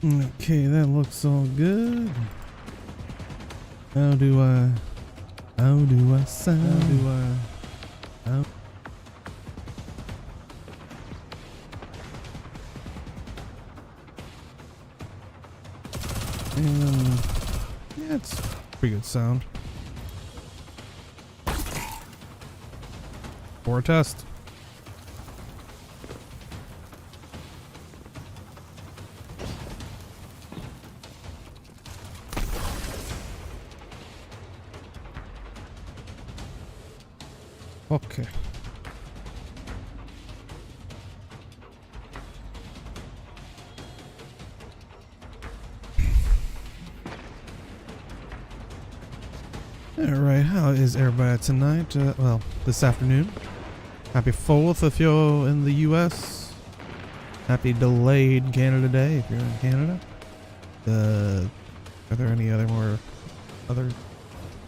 Okay, that looks all good. How do I sound? And yeah, it's pretty good sound for a test. Okay. Alright, how is everybody tonight? Well, this afternoon. Happy 4th if you're in the US. Happy delayed Canada Day if you're in Canada. Are there any other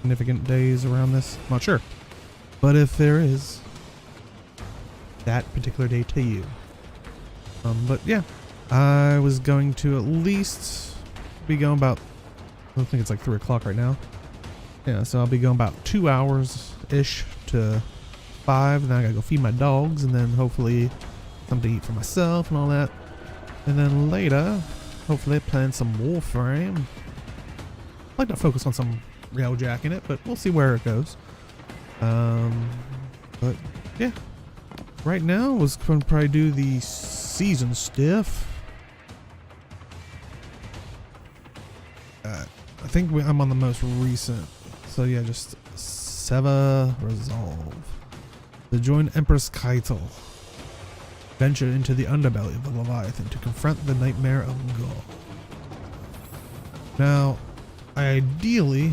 significant days around this? I'm not sure. But if there is, that particular day to you. But yeah, I was going to at least be going about, I think it's like 3 o'clock right now. Yeah, so I'll be going about 2 hours-ish to 5, and then I gotta go feed my dogs, and then hopefully something to eat for myself and all that. And then later, hopefully playing some Warframe. I'd like to focus on some railjack in it, but we'll see where it goes. But yeah, right now I was going to probably do the season stuff. I think I'm on the most recent. So yeah, just Seva Resolve. To join Empress Keitel. Venture into the underbelly of the Leviathan to confront the nightmare of God. Now, I ideally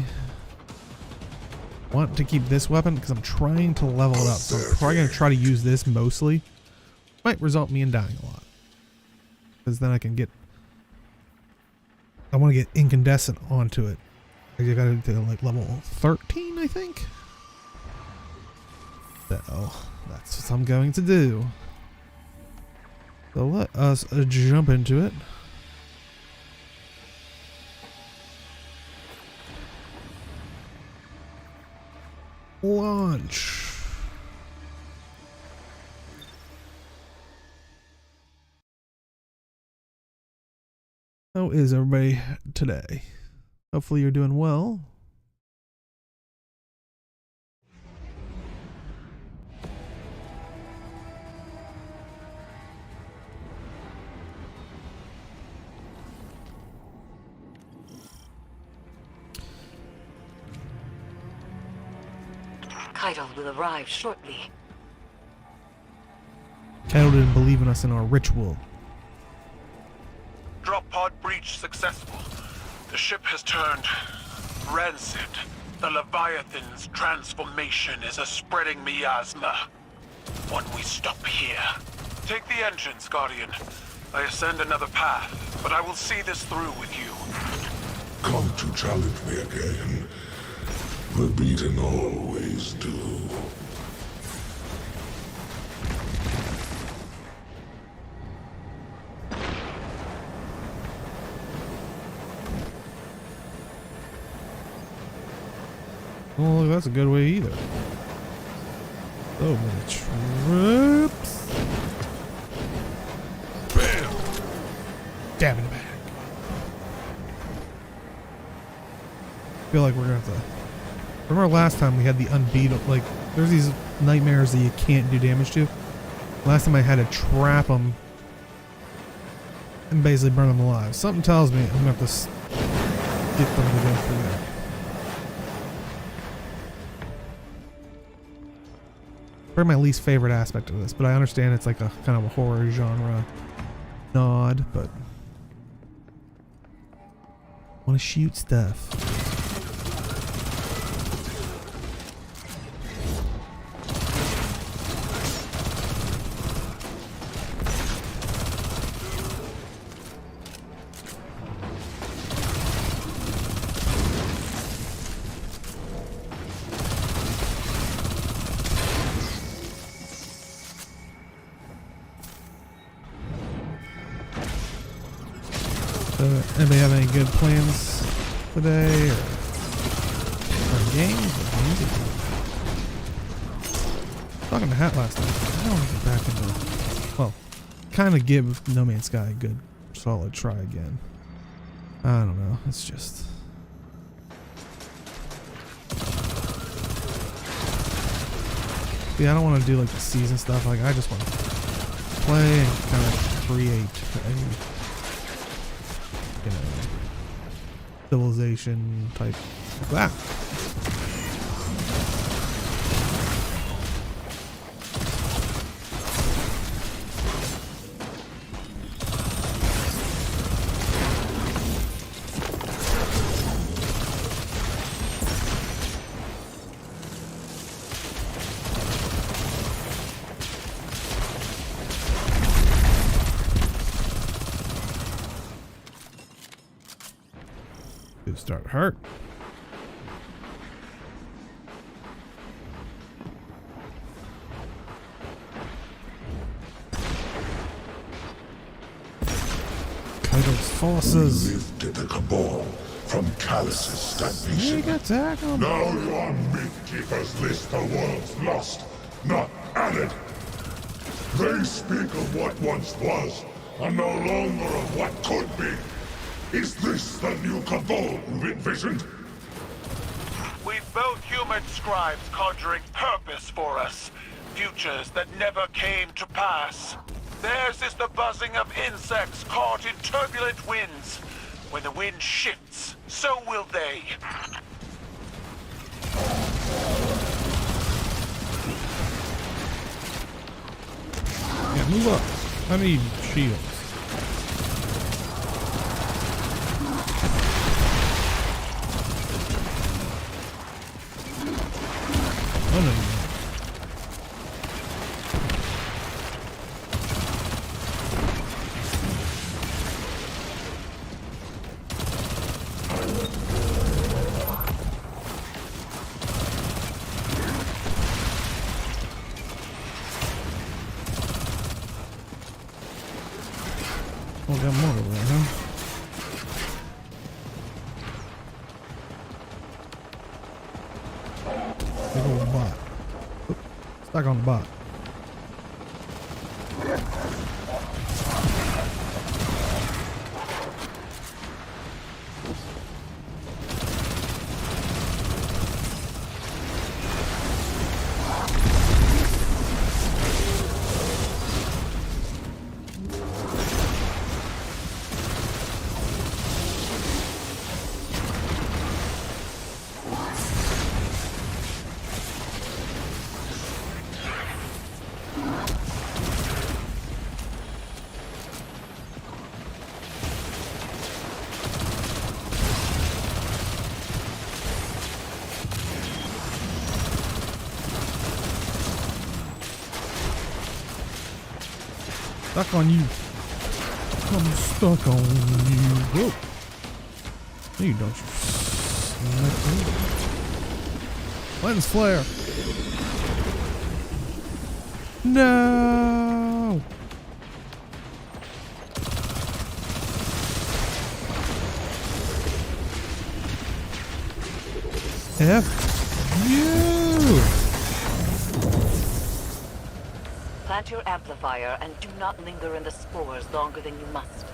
want to keep this weapon because I'm trying to level it up. So I'm probably going to try to use this mostly. Might result in me in dying a lot. Because then I can get... I want to get incandescent onto it. I gotta do like level 13, I think. So that's what I'm going to do. So let us jump into it. Launch. How is everybody today? Hopefully you're doing well. Keitel will arrive shortly. Keitel didn't believe in us in our ritual. Drop pod breach successful. The ship has turned rancid. The Leviathan's transformation is a spreading miasma. When we stop here. Take the engines, Guardian. I ascend another path, but I will see this through with you. Come to challenge me again. The beaten always do. Oh, that's a good way either. So many troops. Bam! Stab in the back. I feel like we're gonna have to... Remember last time we had the unbeatable, like, there's these nightmares that you can't do damage to. Last time I had to trap them and basically burn them alive. Something tells me I'm gonna have to get them to go through that. Probably my least favorite aspect of this, but I understand it's like a kind of a horror genre nod, but I want to shoot stuff. Anybody have any good plans today? Or games? Or music? Talking to Hat last night. I want to get back into, well, kind of give No Man's Sky a good, solid try again. I don't know. It's just. Yeah, I don't want to do like the season stuff. Like, I just want to play and kind of create a, you know, civilization type like that. Start hurt. Kaido's forces. Lifted the Cabal from Callus's stagnation. He got tackled. Now your Mythkeepers list the world's lost, not added. They speak of what once was, and no longer of what could be. Is this the new Cabal you've envisioned? We've both human scribes conjuring purpose for us. Futures that never came to pass. Theirs is the buzzing of insects caught in turbulent winds. When the wind shifts, so will they. Yeah, move up. I need shields. Oh no. Oh, got more over there, huh? Big old bot. Oop, stuck on the bot. Stuck on you. I'm stuck on you. Whoa. You don't you snipe me. Lens flare. No. F you. Plant your amplifier and do not linger in the spores longer than you must.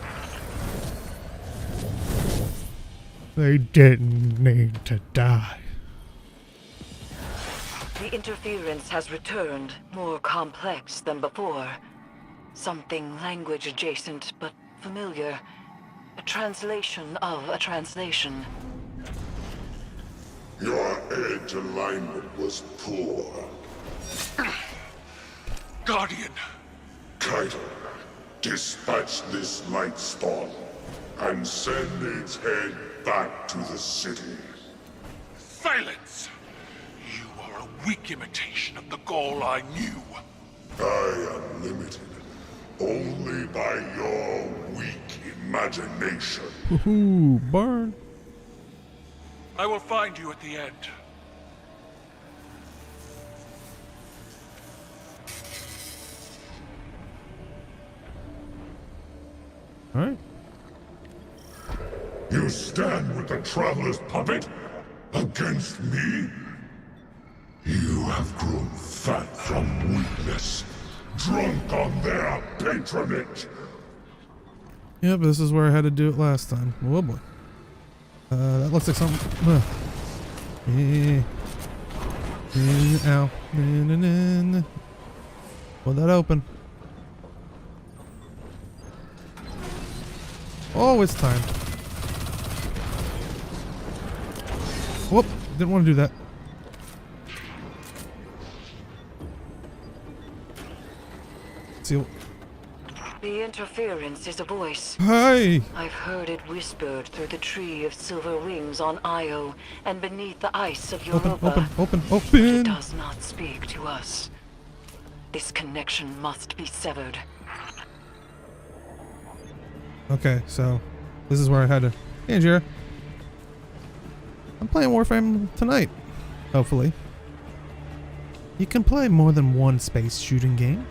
They didn't need to die. The interference has returned, more complex than before. Something language adjacent, but familiar. A translation of a translation. Your edge alignment was poor. Guardian! Kaido, dispatch this light spawn and send its head back to the city. Silence! You are a weak imitation of the Gaul I knew. I am limited only by your weak imagination. Ooh, burn. I will find you at the end. All right. You stand with the Traveler's puppet? Against me? You have grown fat from weakness, drunk on their patronage. Yep, this is where I had to do it last time. Oh boy. That looks like something. Ow. Pull that open. Oh, it's time. Whoop. Didn't want to do that. Seal. The interference is a voice. Hi. I've heard it whispered through the tree of silver wings on Io and beneath the ice of Europa. Open. It does not speak to us. This connection must be severed. Okay, so this is where I had to. Hey, Jira. I'm playing Warframe tonight. Hopefully. You can play more than one space shooting game.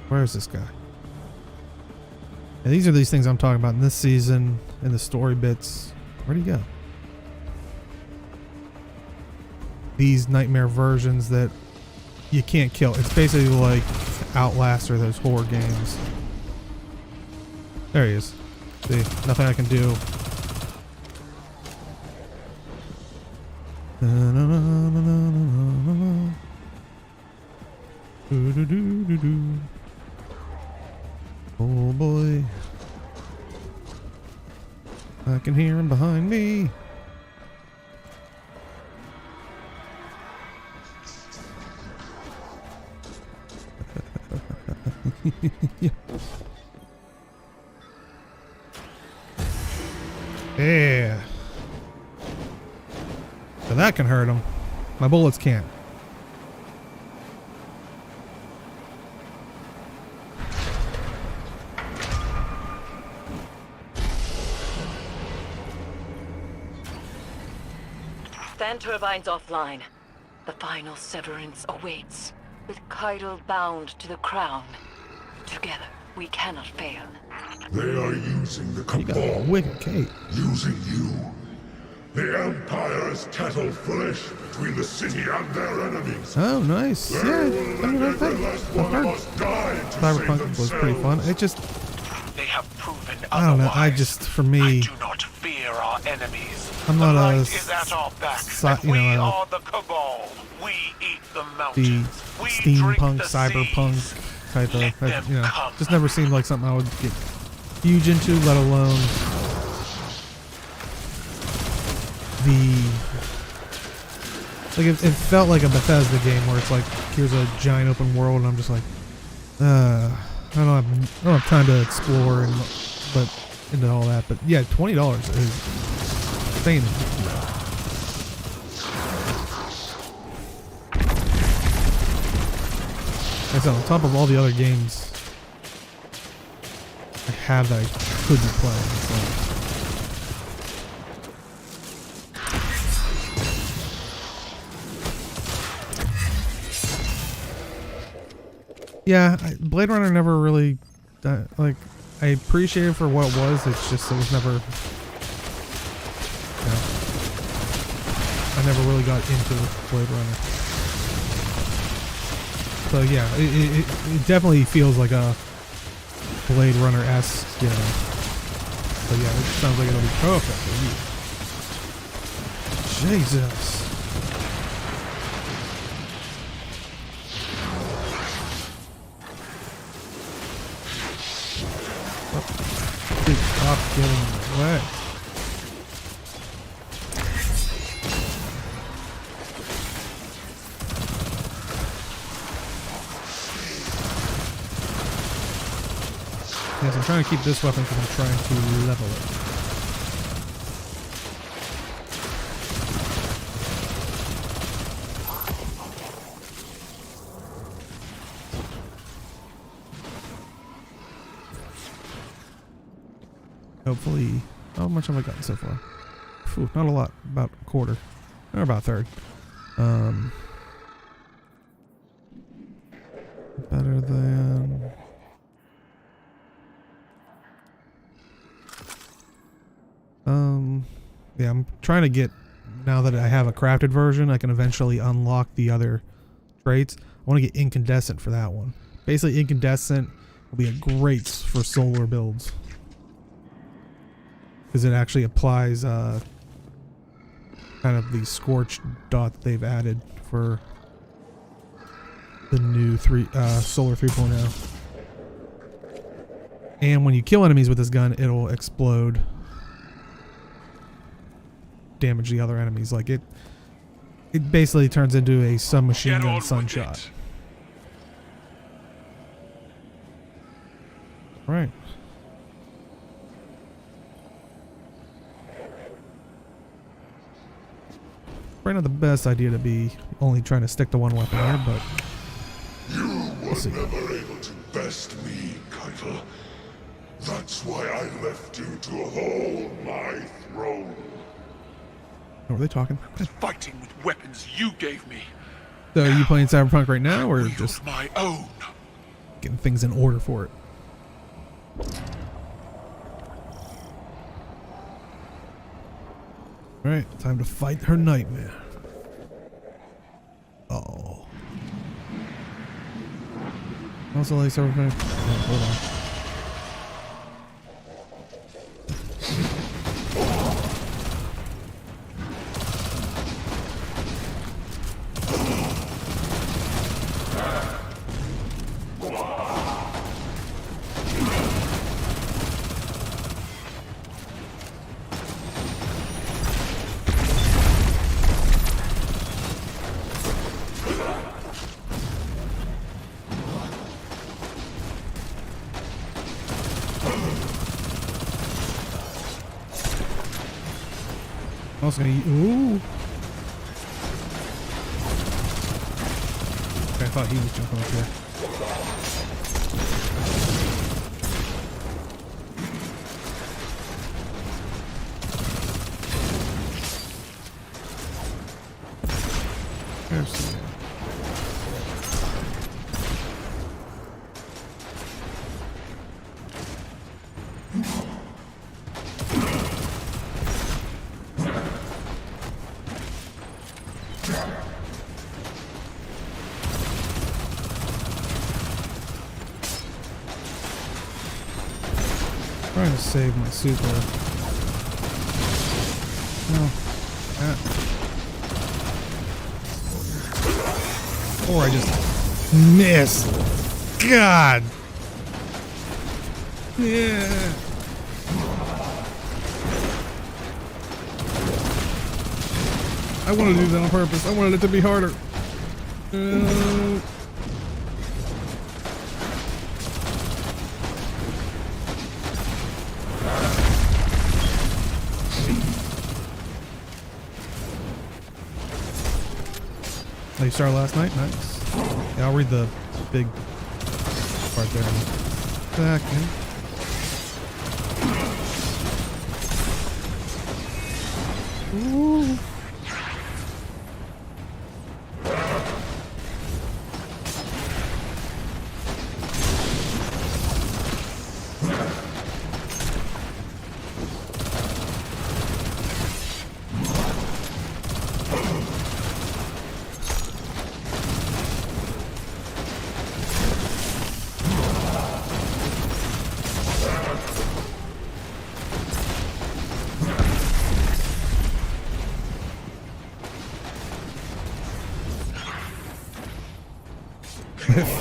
Where is this guy? And these are these things I'm talking about in this season, in the story bits. Where'd he go? These nightmare versions that you can't kill. It's basically like Outlast or those horror games. There he is. See, nothing I can do. Oh boy. I can hear him behind me. Yeah. So that can hurt him. My bullets can't. Fan turbines offline. The final severance awaits. With Kaido bound to the crown. Together, we cannot fail. They are using the You got a Cabal, wicked cape. using you. The Empire is cattle flesh between the city and their enemies. Oh, nice. They Yeah, will I mean, let every last one of us die to save Cyberpunk was pretty fun. themselves. It just, They have proven I don't know. otherwise. For me, I do not fear our enemies. I'm The not a light is at our back, and you we know, are the Cabal. We eat the the mountains. We drink steampunk, the cyberpunk seas. type Let of, them you know, come. just never seemed like something I would get huge into, let alone it felt like a Bethesda game where it's like, here's a giant open world and I'm just like, I don't have time to explore but into all that. But yeah, $20 is insane. Like I said, on top of all the other games I have that I could be playing, it's like, yeah, Blade Runner never really, like, I appreciate it for what it was. It's just, it was never, you know, I never really got into Blade Runner. So yeah, it definitely feels like a Blade Runner-esque, you know. So yeah, it sounds like it'll be perfect for you. Jesus. Please stop getting in the way. Yes, I'm trying to keep this weapon because I'm trying to level it. Hopefully, how much have I gotten so far? Phew, not a lot, about a quarter, or about a third. Better than Yeah, I'm trying to get, now that I have a crafted version, I can eventually unlock the other traits. I want to get incandescent for that one. Basically, incandescent will be a great for solar builds, because it actually applies kind of the scorched dot that they've added for the new solar 3.0. And when you kill enemies with this gun, it'll explode, damage the other enemies. Like it basically turns into a submachine gun sunshot. Right. Probably not the best idea to be only trying to stick to one weapon here, but You were never able to best me, Keitel. That's why I left you to hold my throne. what are they talking? Fighting with weapons you gave me. So are you playing Cyberpunk right now, or Wield just my own. getting things in order for it? Alright, time to fight her nightmare. Oh. Also, like Cyberpunk. Oh, hold on. I was gonna. Ooh. Okay, I thought he was jumping up here. There's some. Trying to save my super. No. Or I just miss. God. Yeah. I wanted to do that on purpose. I wanted it to be harder. Oh, you started last night? Nice. Yeah, I'll read the big part there in a second. Ooh.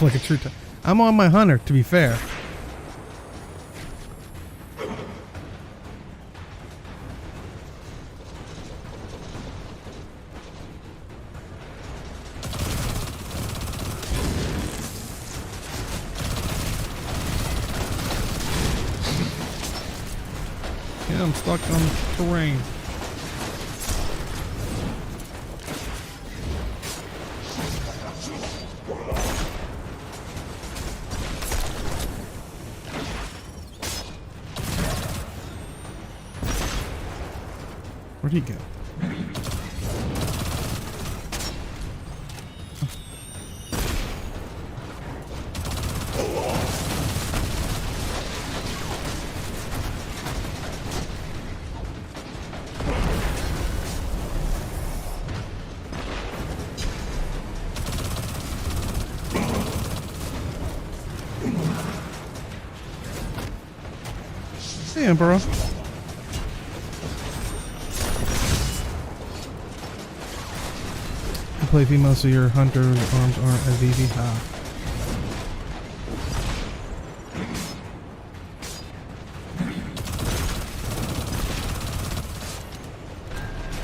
Like a true time. I'm on my hunter, to be fair. Yeah, I'm stuck on terrain. Where'd he go? Emperor. You play female, so your hunter's arms aren't as easy.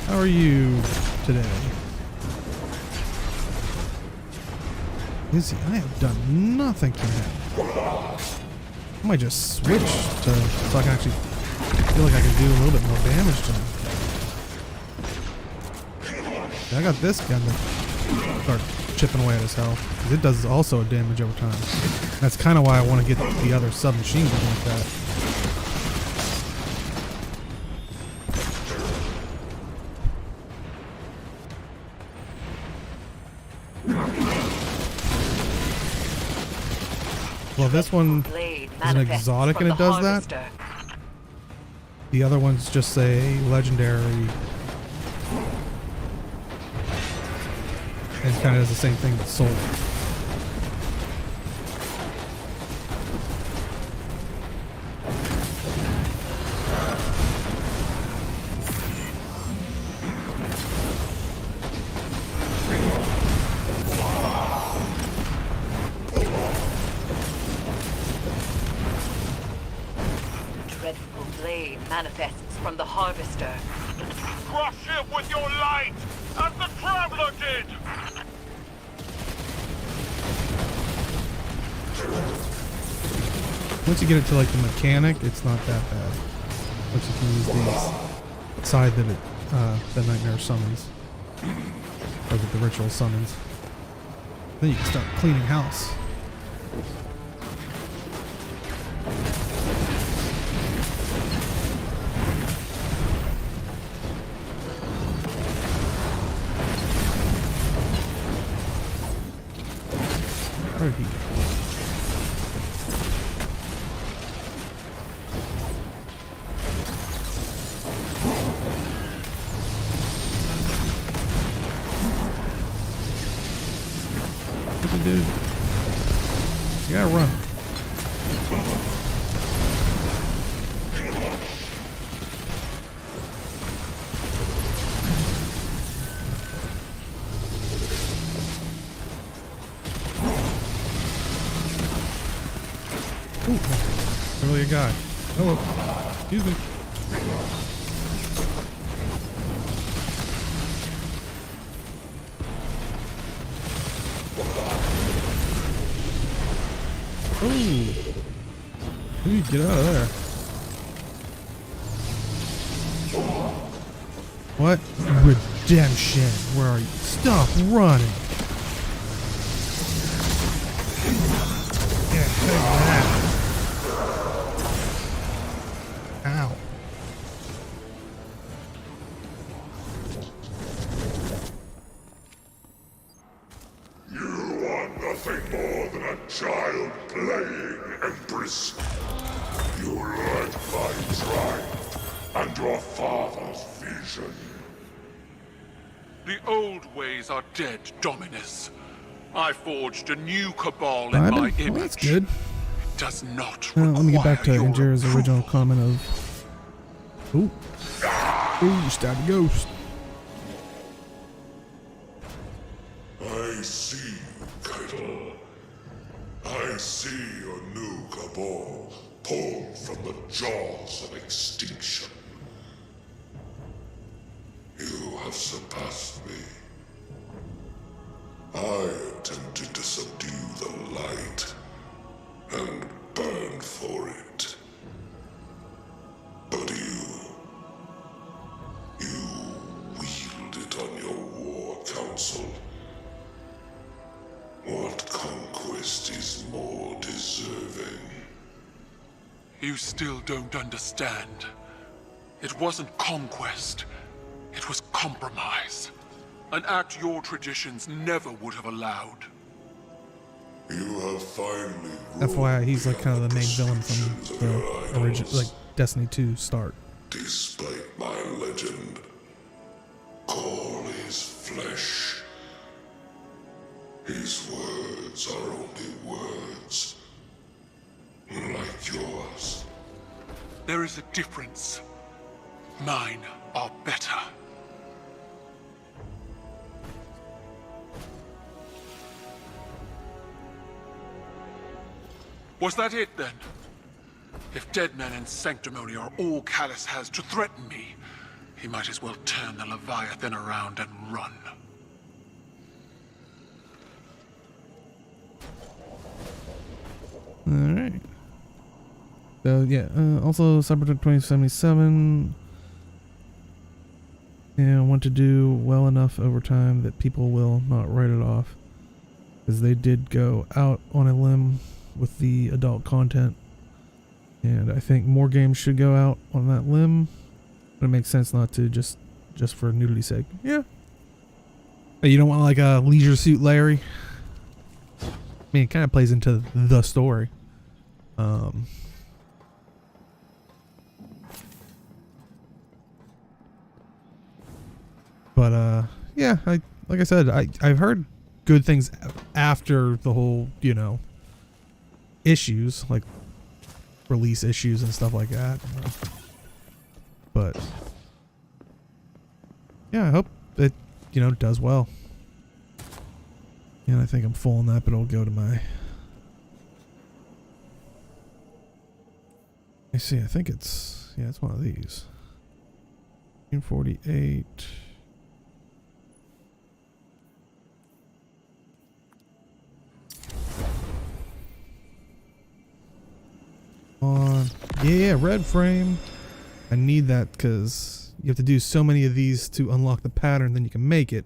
How are you today? Izzy, I have done nothing to him. I might just switch to so I can actually feel like I can do a little bit more damage to him. Yeah, I got this gun to start chipping away at his health, because it does also a damage over time. That's kind of why I want to get the other submachine gun like that. Well, this one is an exotic and it does that. The other one's just a legendary. And kind of does the same thing with soul. Dreadful blade manifests from the harvester. Crush him with your light, as the traveler did! Once you get it to like the mechanic, it's not that bad. Once you can use these side that the nightmare summons, or that the ritual summons, then you can start cleaning house. Where did he go? Dude, you gotta run. Ooh, really a guy. Hello. Excuse me. Ooh. Dude, get out of there. What? Redemption. Where are you? Stop running. Yeah, take that. Ow. You are nothing more than a child playing, Empress. You let my triumph and your father's vision. The old ways are dead, Dominus. I forged a new cabal in Diamond? my image. Well, that's good. It does not Let me get back to require your Indira's original approval. comment of, ooh, you stabbed a ghost. I see you, Keitel. I see your new cabal pulled from the jaws of extinction. You have surpassed me. I attempted to subdue the light and burn for it. But you wield it on your war council. What conquest is more deserving? You still don't understand. It wasn't conquest. It was compromise. An act your traditions never would have allowed. You have finally FYI, he's like kind of the main villain from the original, like Destiny 2 start. Despite my legend, Call is flesh. His words are only words, like yours. There is a difference. Mine are better. Was that it, then? If dead men and sanctimony are all Callus has to threaten me, he might as well turn the Leviathan around and run. Alright. So, yeah, also Cybertruck 2077. Yeah, I want to do well enough over time that people will not write it off. Because they did go out on a limb with the adult content. And I think more games should go out on that limb. But it makes sense not to just for nudity's sake. Yeah. But you don't want like a Leisure Suit Larry? I mean, it kind of plays into the story. But yeah, like I said, I've heard good things after the whole, you know, issues, like release issues and stuff like that. But yeah, I hope it, you know, does well. Yeah, I think I'm full on that, but it'll go to my... I see, I think it's... Yeah, it's one of these. 1948... On. Yeah, red frame. I need that because you have to do so many of these to unlock the pattern, then you can make it.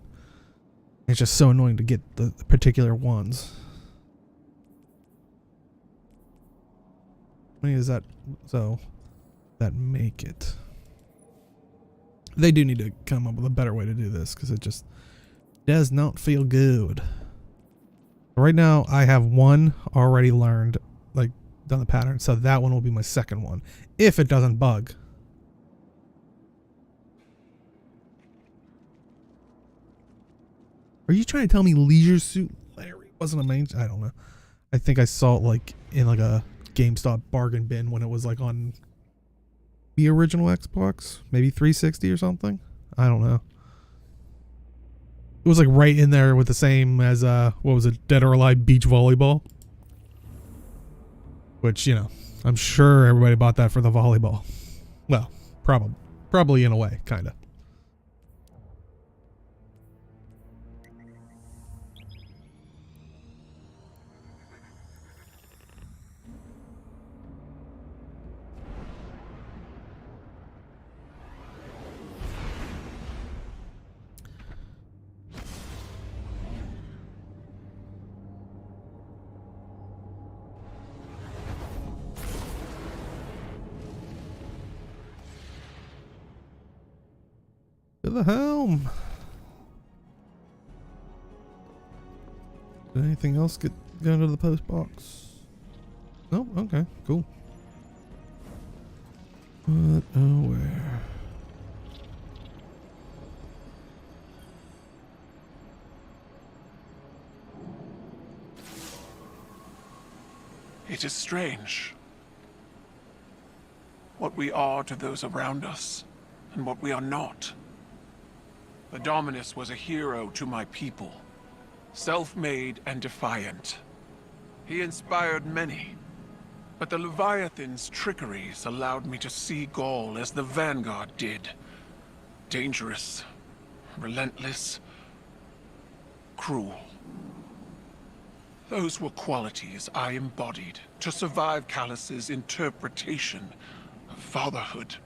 It's just so annoying to get the particular ones. How many is that? So that make it. They do need to come up with a better way to do this because it just does not feel good. Right now I have one already learned, like done the pattern, so that one will be my second one if it doesn't bug. Are you trying to tell me Leisure Suit Larry wasn't a main? I don't know. I think I saw it like in like a GameStop bargain bin when it was like on the original Xbox, maybe 360 or something. I don't know. It was like right in there with the same as what was it, Dead or Alive Beach Volleyball, which, you know, I'm sure everybody bought that for the volleyball. Well, probably in a way, kind of. To the helm. Did anything else get into the post box? Nope. Okay. Cool. But where? It is strange. What we are to those around us, and what we are not. The Dominus was a hero to my people, self-made and defiant. He inspired many, but the Leviathan's trickeries allowed me to see Gaul as the Vanguard did. Dangerous, relentless, cruel. Those were qualities I embodied to survive Callus's interpretation of fatherhood.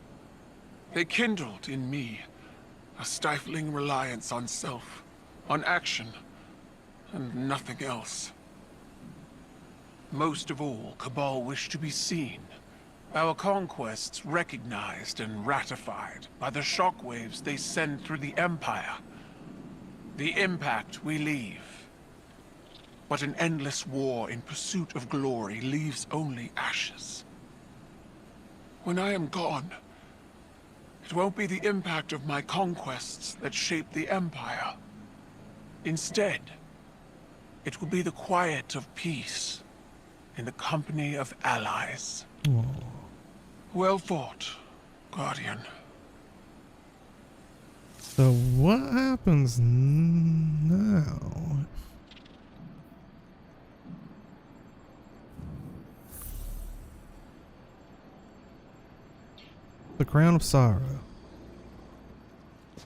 They kindled in me a stifling reliance on self, on action, and nothing else. Most of all, Cabal wished to be seen. Our conquests recognized and ratified by the shockwaves they send through the Empire. The impact we leave. But an endless war in pursuit of glory leaves only ashes. When I am gone, it won't be the impact of my conquests that shape the Empire. Instead, it will be the quiet of peace in the company of allies. Oh. Well fought, Guardian. So what happens now? The Crown of Sorrow.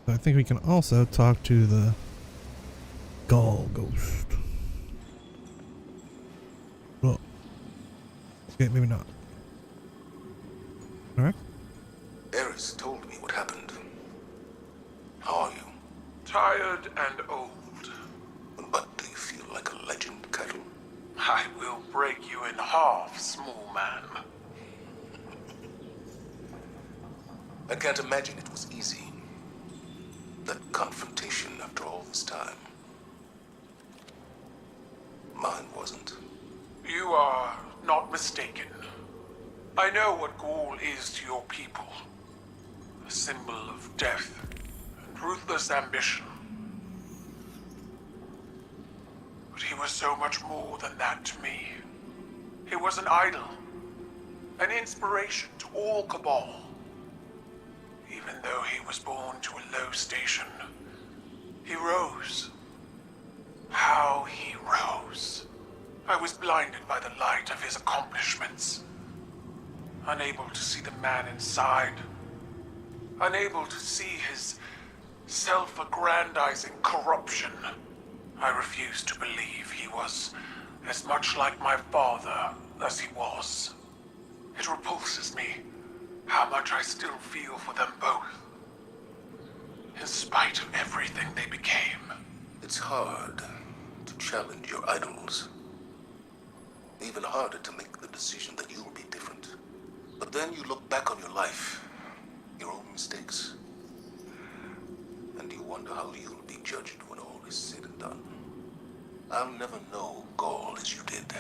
I think we can also talk to the Gaul Ghost. Well, okay, maybe not. Alright. Eris told me what happened. How are you? Tired and old. But do you feel like a legend, Kettle? I will break you in half, small man. I can't imagine it was easy. That confrontation after all this time. Mine wasn't. You are not mistaken. I know what Gaul is to your people. A symbol of death and ruthless ambition. But he was so much more than that to me. He was an idol, an inspiration to all Cabal. Even though he was born to a low station, he rose. How he rose. I was blinded by the light of his accomplishments. Unable to see the man inside. Unable to see his self-aggrandizing corruption. I refused to believe he was as much like my father as he was. It repulses me how much I still feel for them both. In spite of everything they became. It's hard to challenge your idols. Even harder to make the decision that you'll be different. But then you look back on your life, your own mistakes, and you wonder how you'll be judged when all is said and done. I'll never know Gaul as you did,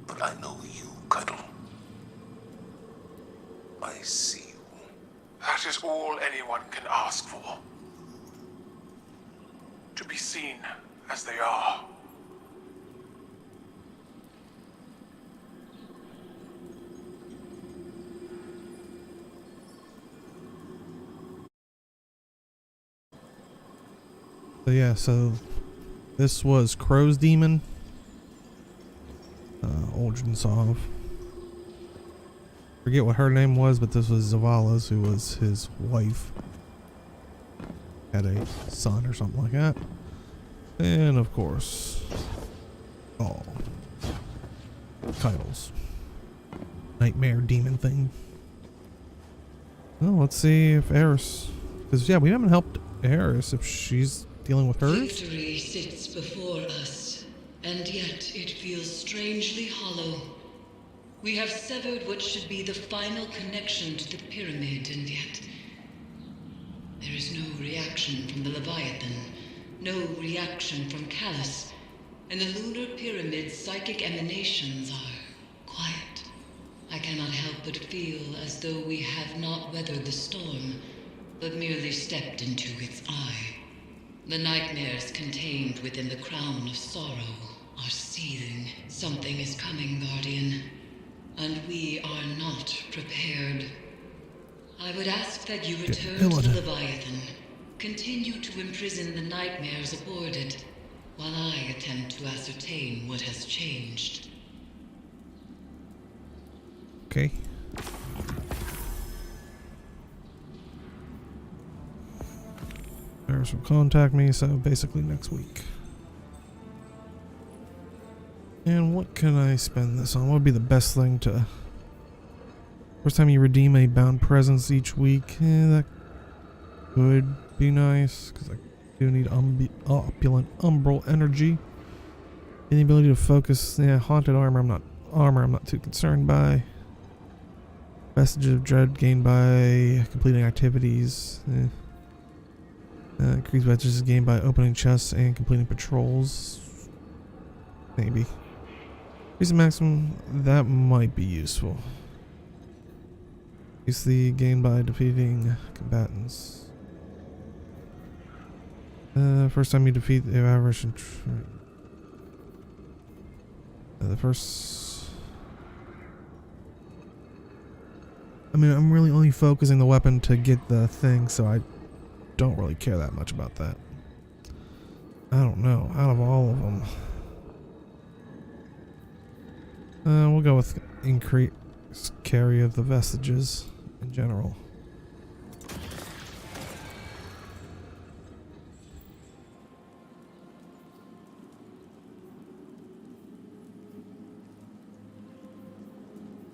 but I know you, Cuddle. I see you. That is all anyone can ask for. To be seen as they are. So yeah, so this was Crow's Demon. Olginsov. Forget what her name was, but this was Zavala's, who was his wife. Had a son or something like that. And of course, all titles. Nightmare demon thing. Well, let's see if Eris, because yeah, we haven't helped Eris if she's dealing with hers. Victory sits before us, and yet it feels strangely hollow. We have severed what should be the final connection to the pyramid, and yet there is no reaction from the Leviathan, no reaction from Callus, and the lunar pyramid's psychic emanations are quiet. I cannot help but feel as though we have not weathered the storm, but merely stepped into its eye. The nightmares contained within the Crown of Sorrow are seething. Something is coming, Guardian, and we are not prepared. I would ask that you return to the Leviathan. Continue to imprison the nightmares aboard it, while I attempt to ascertain what has changed. Okay. Eris will contact me, so basically next week. And what can I spend this on? What would be the best thing to... First time you redeem a bound presence each week. That could be nice, because I do need opulent umbral energy. And the ability to focus. Yeah, haunted armor I'm not too concerned by. Messages of dread gained by completing activities. Increased messages gained by opening chests and completing patrols. Maybe. Increase the maximum. That might be useful. Increase the gain by defeating combatants. First time you defeat the average. The first. I mean, I'm really only focusing the weapon to get the thing, so I don't really care that much about that. I don't know. Out of all of them, we'll go with increase carry of the vestiges in general.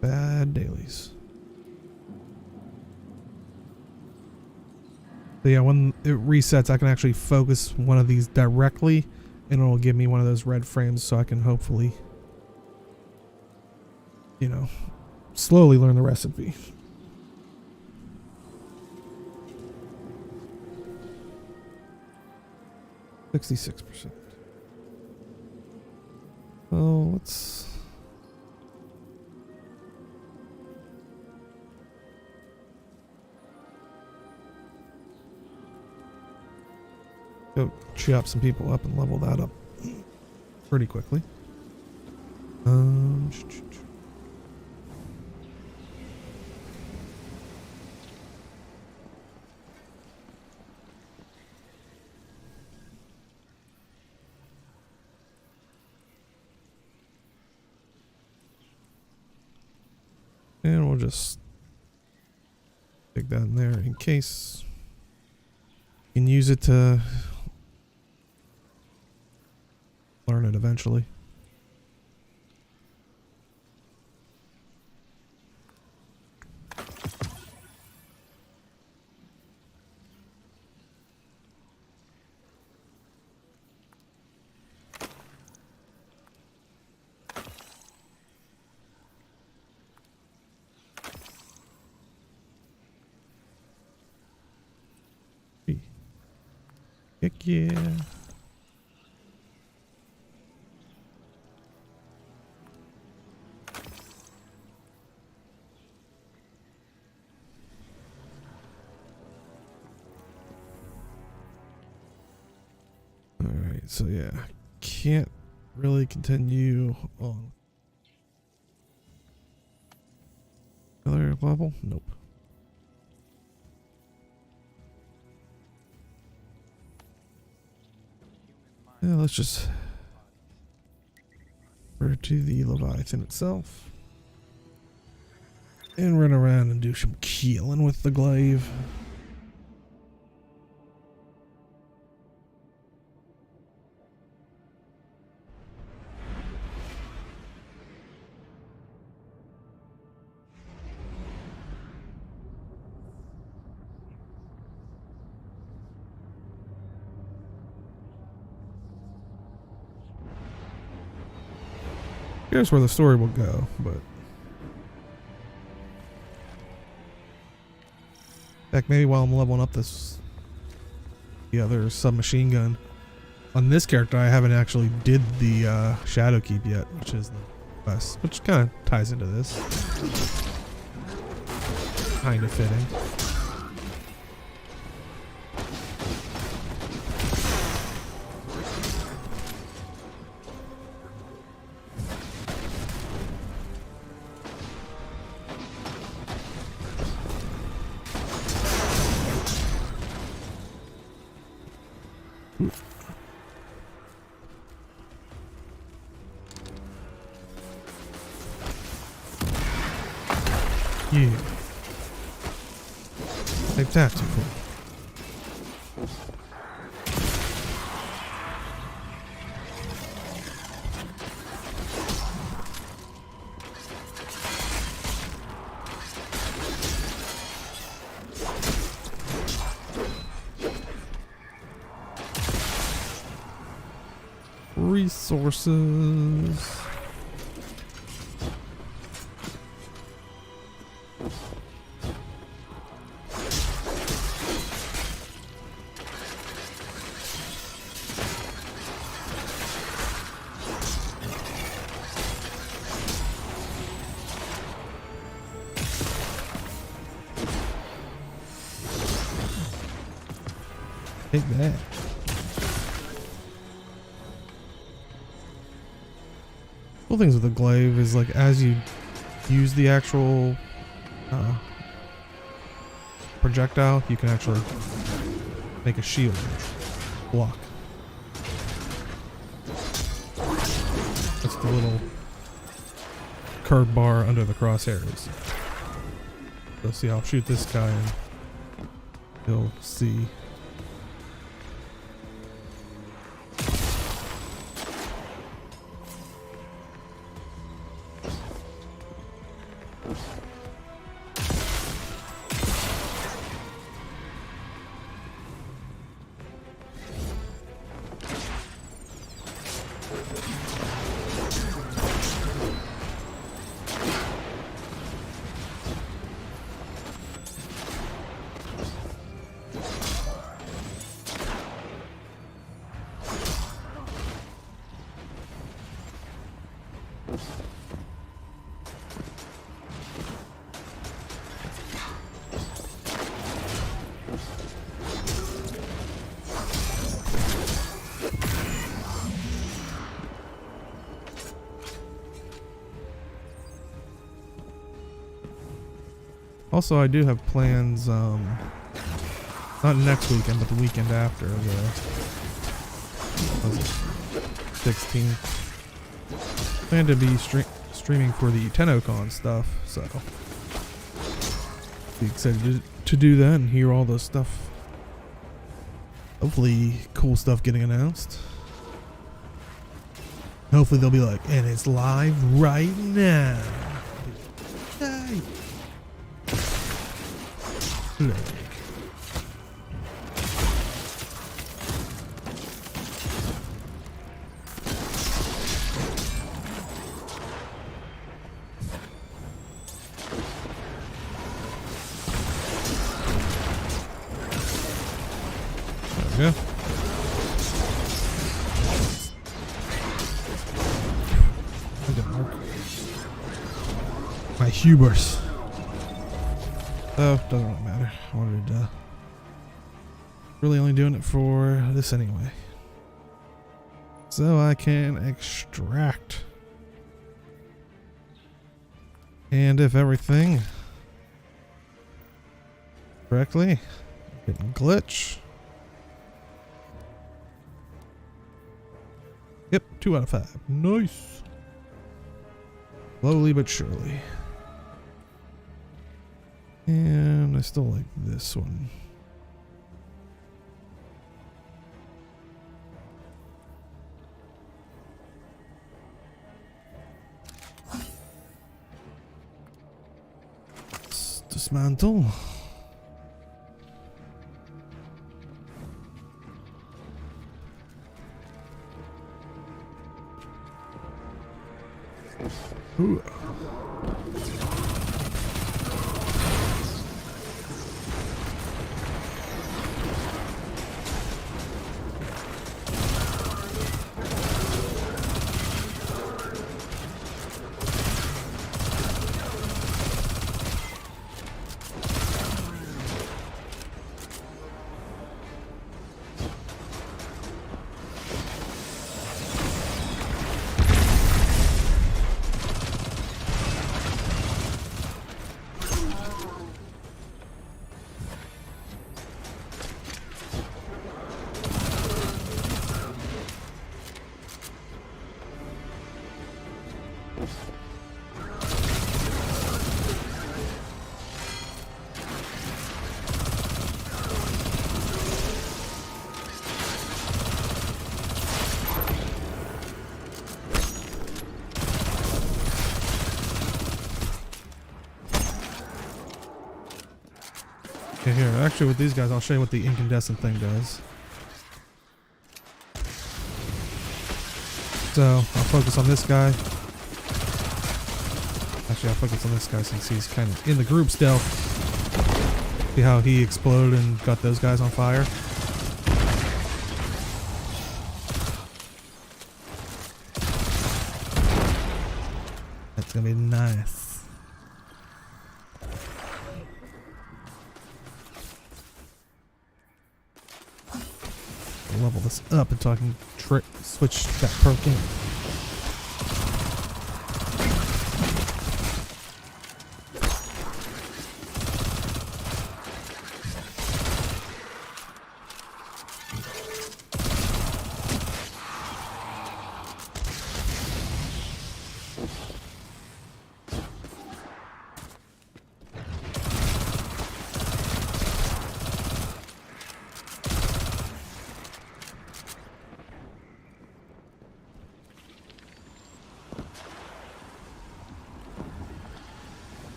Bad dailies. So yeah, when it resets, I can actually focus one of these directly, and it'll give me one of those red frames, so I can hopefully, you know, slowly learn the recipe. %66%. Well, let's. Go chop some people up and level that up pretty quickly. And we'll just stick that in there in case you can use it to learn it eventually. Heck yeah. Alright, so yeah, can't really continue on another level? Nope. Yeah, let's just refer to the Leviathan itself and run around and do some killing with the glaive. Here's where the story will go, but heck, maybe while I'm leveling up the other submachine gun on this character, I haven't actually did the Shadow Keep yet, which is the quest, which kind of ties into this. Kind of fitting. Yeah. Like tactical. Resources. Take that. Cool things with the glaive is like as you use the actual projectile, you can actually make a shield block. That's the little curved bar under the crosshairs. So see, I'll shoot this guy and he'll see. Also, I do have plans, not next weekend, but the weekend after, the 16th. Plan to be streaming for the TennoCon stuff, so be excited to do that and hear all the stuff. Hopefully, cool stuff getting announced. Hopefully, they'll be like, and it's live right now. Yay! Look. There we go. That didn't work. My hubris. Oh, doesn't really matter. I wanted to really only doing it for this anyway. So I can extract. And if everything correctly, didn't glitch. Yep, 2 out of 5. Nice. Slowly but surely. And I still like this one. Let's dismantle. Ooh. Okay, here, actually with these guys, I'll show you what the incandescent thing does. So, I'll focus on this guy. Actually, I'll focus on this guy since he's kind of in the group still. See how he exploded and got those guys on fire? That's gonna be nice. Level this up until I can switch that perk in.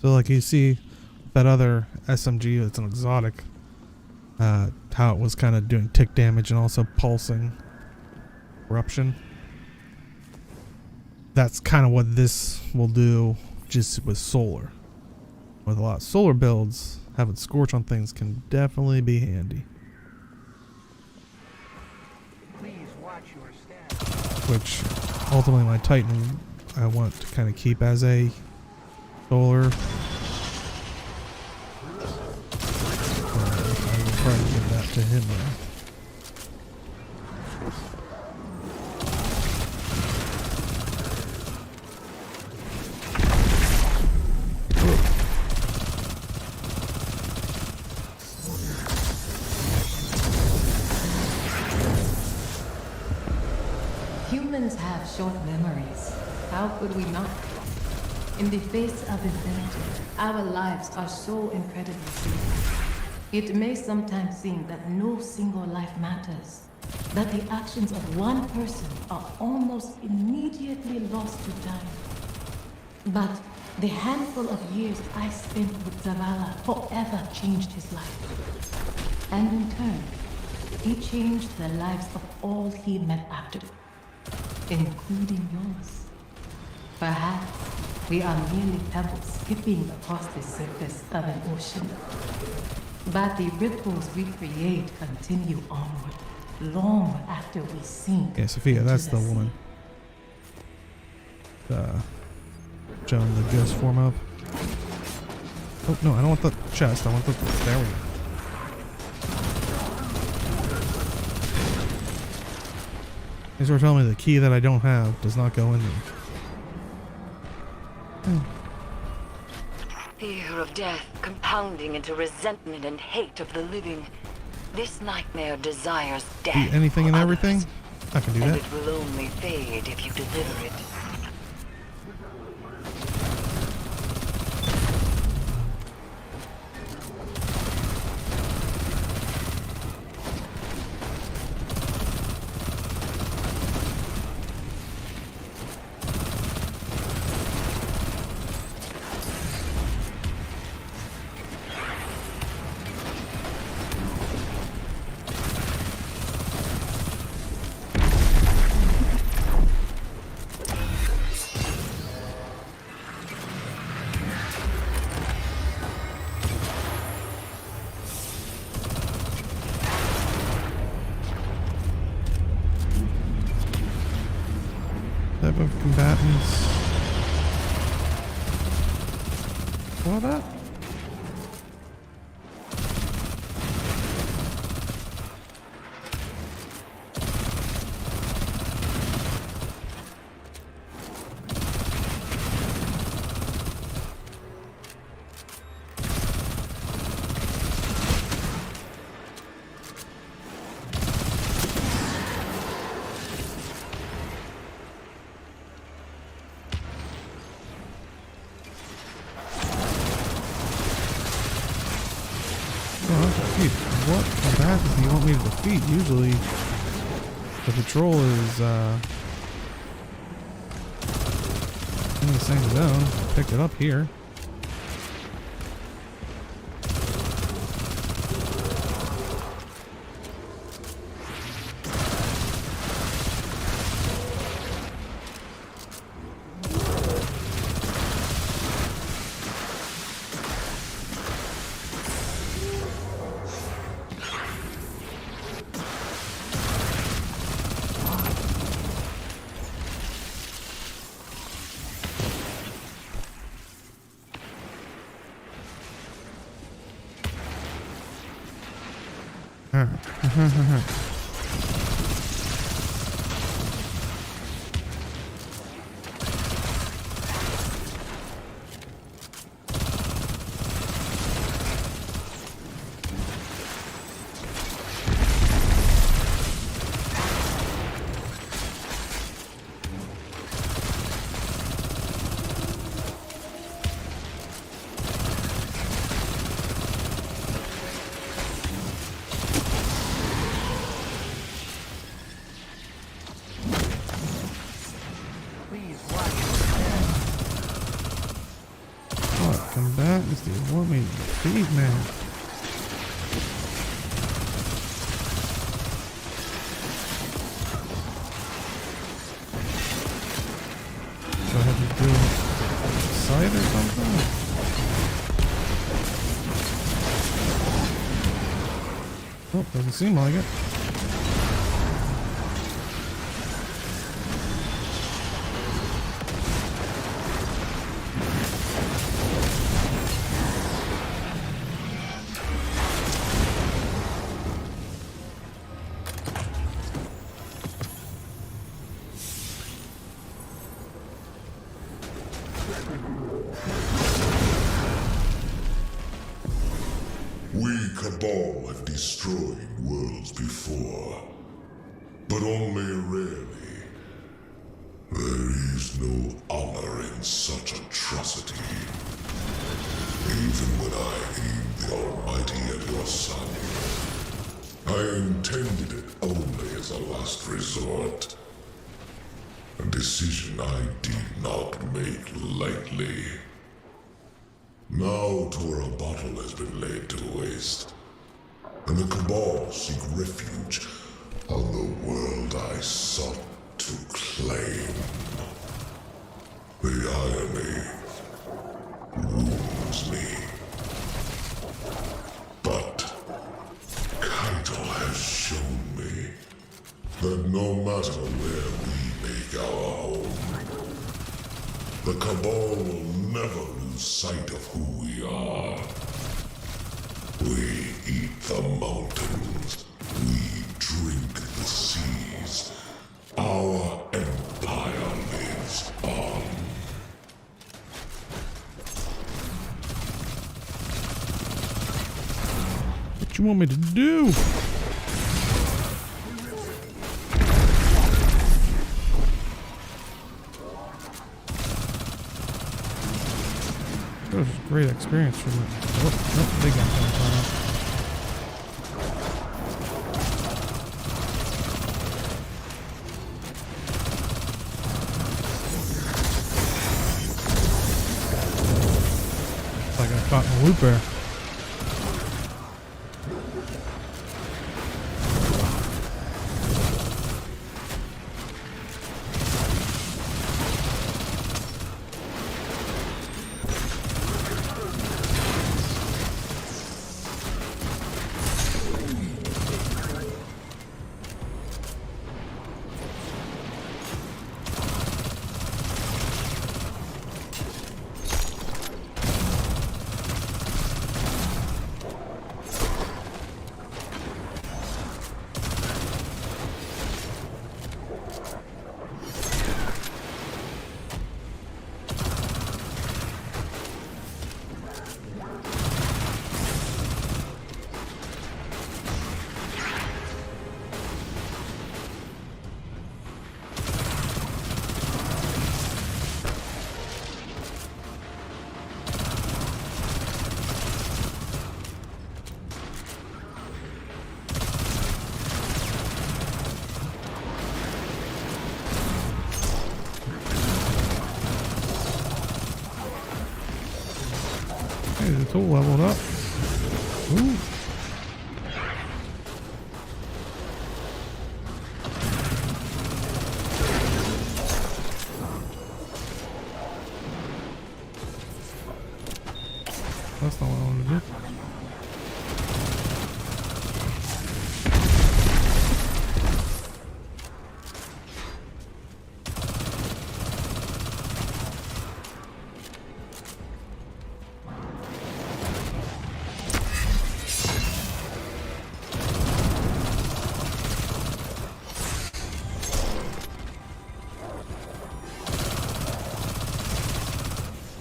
So like you see that other SMG, it's an exotic, how it was kind of doing tick damage and also pulsing eruption. That's kind of what this will do, just with solar. With a lot of solar builds, having scorch on things can definitely be handy. Please watch your step. Which ultimately my Titan I want to kind of keep as a solar. I will probably give that to him now. Humans have short memories. How could we not? In the face of infinity, our lives are so incredibly brief. It may sometimes seem that no single life matters, that the actions of one person are almost immediately lost to time. But the handful of years I spent with Zavala forever changed his life. And in turn, he changed the lives of all he met afterward, including yours. Perhaps we are merely pebbles skipping across the surface of an ocean. But the ripples we create continue onward, long after we sink. Yeah, Sophia, into that's the sea. woman. Showing the ghost form of. Oh, no, I don't want the chest. I want the. There we go. Thanks for telling me the key that I don't have does not go in there. Fear of death compounding into resentment and hate of the living. This nightmare desires death. Eat anything for and others, everything? I can do and that. it will only fade if you deliver it. Type of combatants. What up? Defeat. What combatants do you want me to defeat? Usually, the patrol is in the same zone. Pick it up here. combatants do you want me to defeat, man? Do I have to do a site or something? Oh, doesn't seem like it. We Cabal have destroyed worlds before, but only rarely. There is no honor in such atrocity. Even when I aimed the Almighty at your son, I intended it only as a last resort. A decision I did not make lightly. Now Tora Bottle has been laid to waste, and the Cabal seek refuge on the world I sought to claim. The irony wounds me. But Kaito has shown me that no matter where we make our home, the Cabal will never lose sight of who we are. We eat the mountains. We drink the seas. Our empire lives on. What you want me to do? That was a great experience for me. Oh, they got that. I got caught in a loop there. Hey, it's all leveled up. Ooh. That's not what I wanted to do.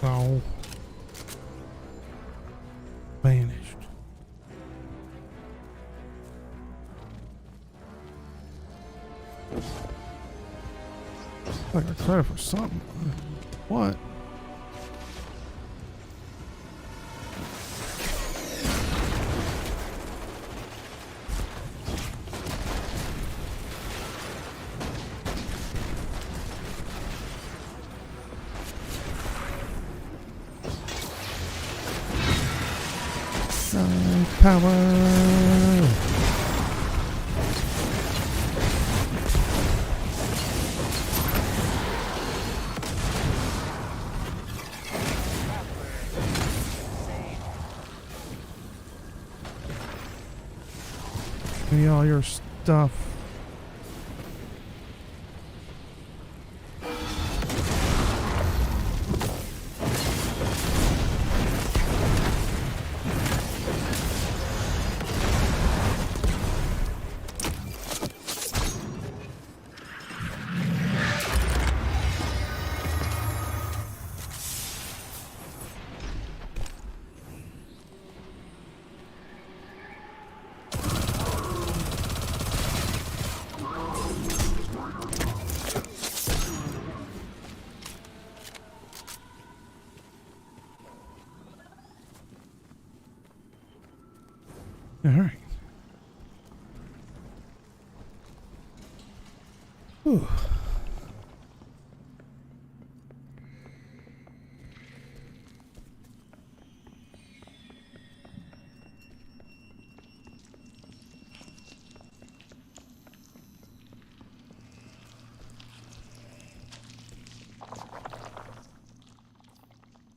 Oh. Vanished. I got credit for something. What? Side power. Give me all your stuff. All right. Whew.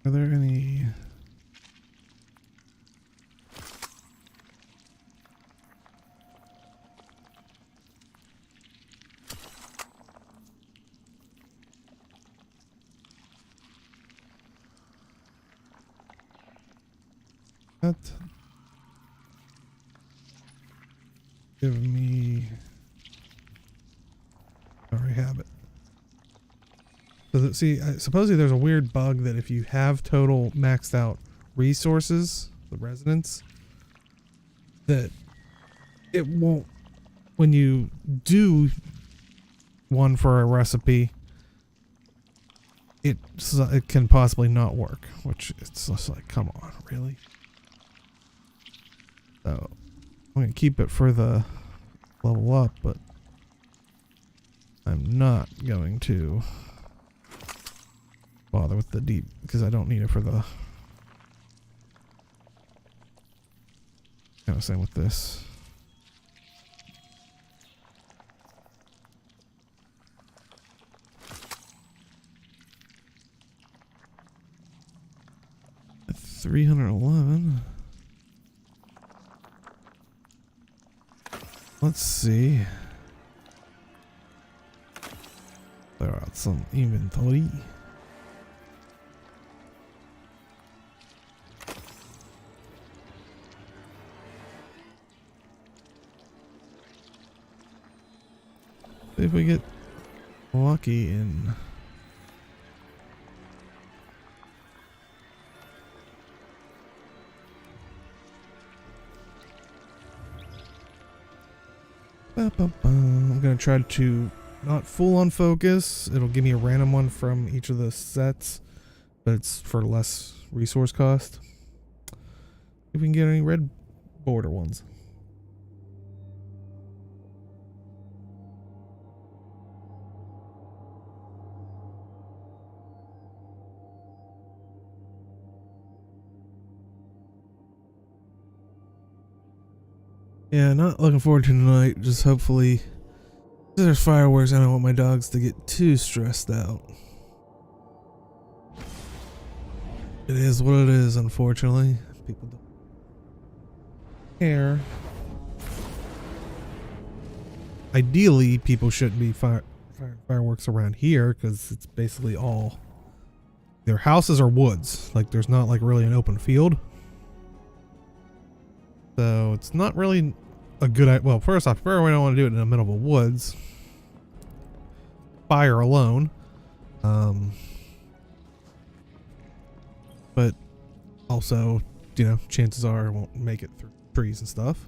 Are there any... That give me a habit. So that, see, supposedly there's a weird bug that if you have total maxed out resources, the residents, that it won't, when you do one for a recipe, it can possibly not work, which it's just like, come on, really? So I'm going to keep it for the level up, but I'm not going to bother with the deep because I don't need it for the kind of same with this. At 311. Let's see. Clear out some inventory. See if we get lucky in. I'm gonna try to not full on focus. It'll give me a random one from each of the sets, but it's for less resource cost. If we can get any red border ones. Yeah, not looking forward to tonight. Just hopefully there's fireworks. I don't want my dogs to get too stressed out. It is what it is, unfortunately. People don't care. Ideally, people shouldn't be fireworks around here because it's basically all their houses are woods. Like there's not like really an open field. So it's not really a good idea. Well, first off, probably don't want to do it in the middle of the woods. Fire alone. But also, you know, chances are it won't make it through trees and stuff.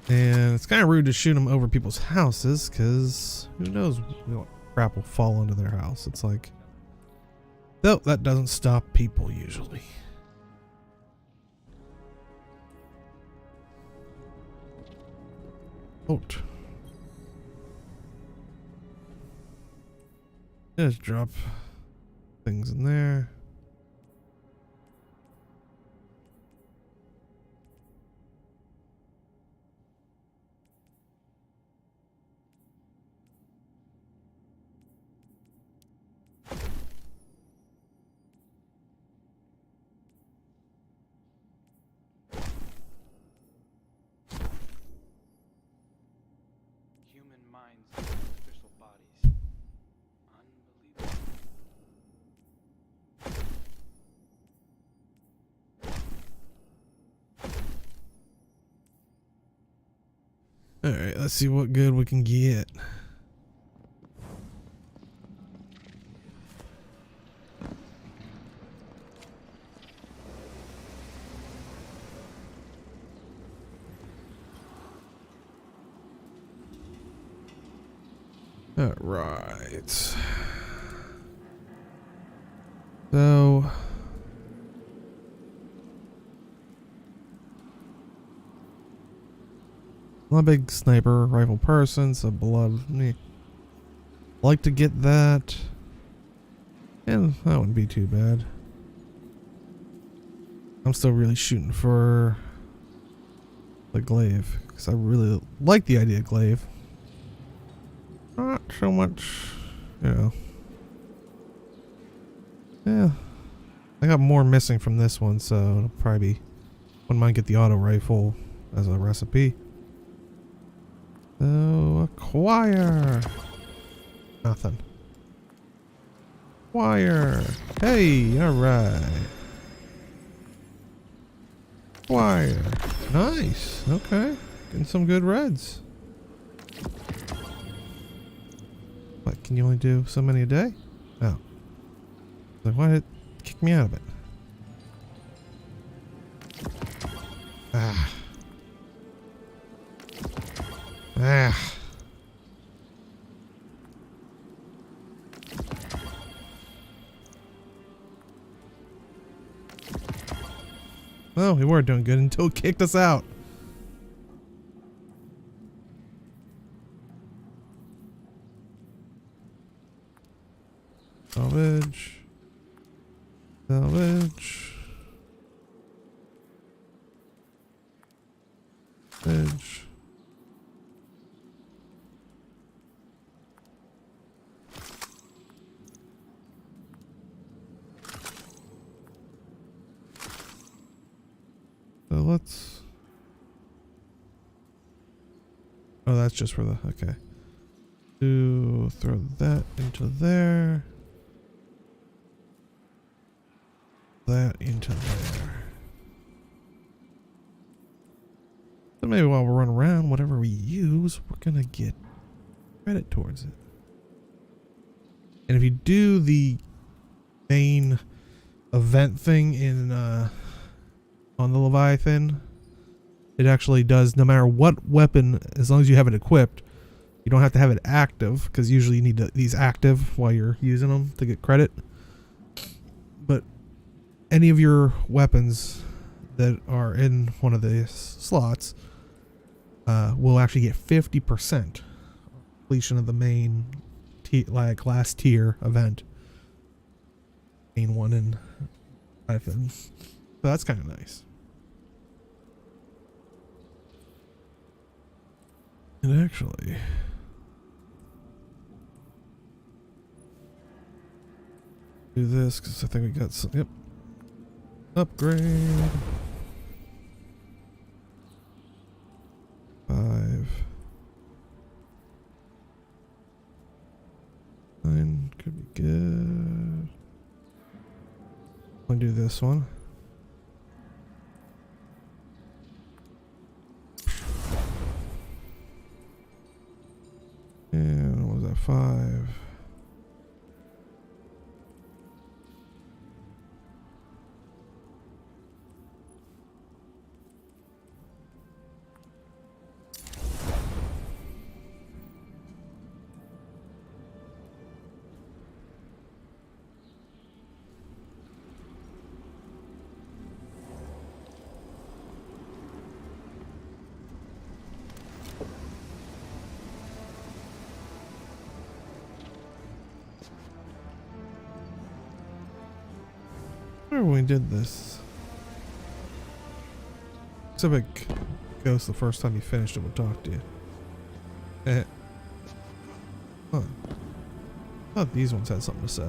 And it's kind of rude to shoot them over people's houses because who knows what crap will fall into their house. It's like, though that doesn't stop people usually. Vote. Just drop things in there. Let's see what good we can get. All right. So I'm a big sniper rifle person, so blood me. Like to get that. And that wouldn't be too bad. I'm still really shooting for the glaive, because I really like the idea of glaive. Not so much, you know. Yeah. I got more missing from this one, so it'll probably be, wouldn't mind get the auto rifle as a recipe. So, acquire. Nothing. Acquire. Hey, alright. Acquire. Nice. Okay. Getting some good reds. What, can you only do so many a day? Oh. Like, why did it kick me out of it? Ah. Ah. Well, we were doing good until it kicked us out. Salvage. Salvage. Salvage. So let's... Oh, that's just for the... Okay. Throw that into there. That into there. So maybe while we're running around, whatever we use, we're gonna get credit towards it. And if you do the main event thing in on the Leviathan, it actually does, no matter what weapon, as long as you have it equipped, you don't have to have it active, because usually you need these active while you're using them to get credit. But any of your weapons that are in one of the slots will actually get 50% completion of the main like last tier event. Main one in Leviathan. So that's kind of nice. And actually, do this because I think we got some. Yep. Upgrade. 5. 9 could be good. I'll do this one. And what was that? 5. Remember when we did this? Except like Ghost, the first time you finished it would talk to you. Huh. I thought these ones had something to say.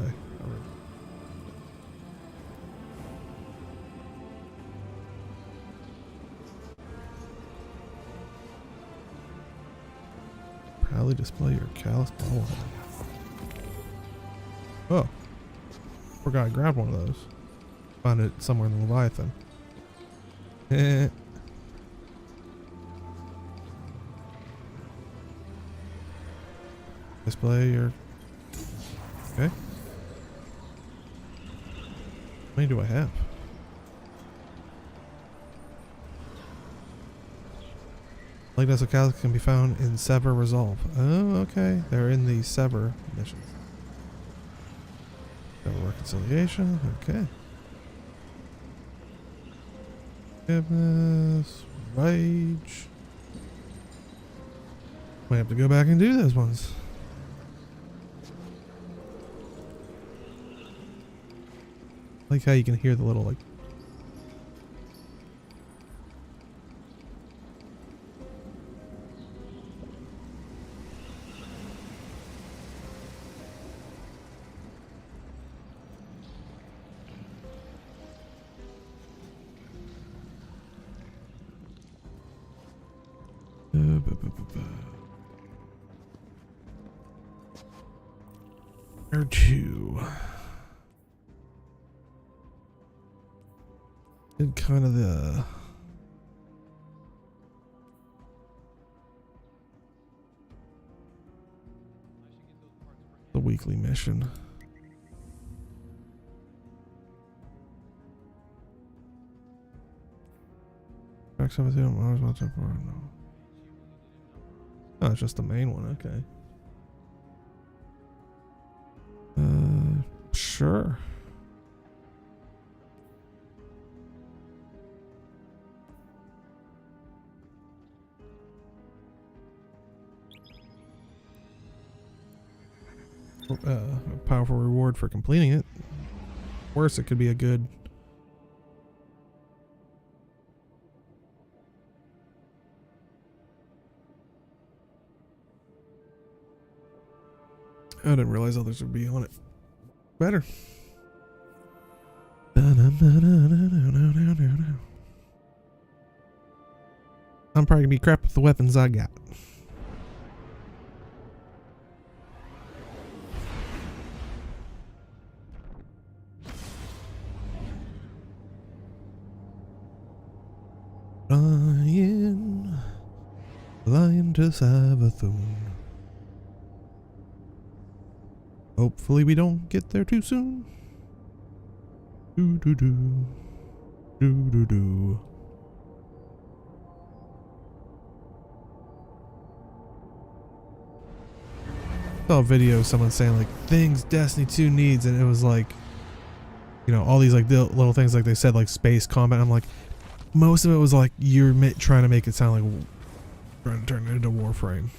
Proudly display your callous bobblehead. Oh. Forgot I grabbed one of those. Found it somewhere in the Leviathan. Display your... Okay. How many do I have? Legacy locales can be found in Sever Resolve. Oh, okay. They're in the Sever missions. Sever Reconciliation. Okay. Forgiveness. Rage. Might have to go back and do those ones. I like how you can hear the little, like... Where to? Did kind of the weekly mission. Back 17 hours watching for no. Oh, it's just the main one, okay. Sure. A powerful reward for completing it. Worse, it could be a good... I didn't realize others would be on it. Better. I'm probably gonna be crap with the weapons I got. Flying to Savathun. Hopefully we don't get there too soon. Do do do. Do do do. I saw a video of someone saying like things Destiny 2 needs, and it was like, you know, all these like little things like they said like space combat. I'm like, most of it was like you're trying to make it sound like trying to turn it into Warframe,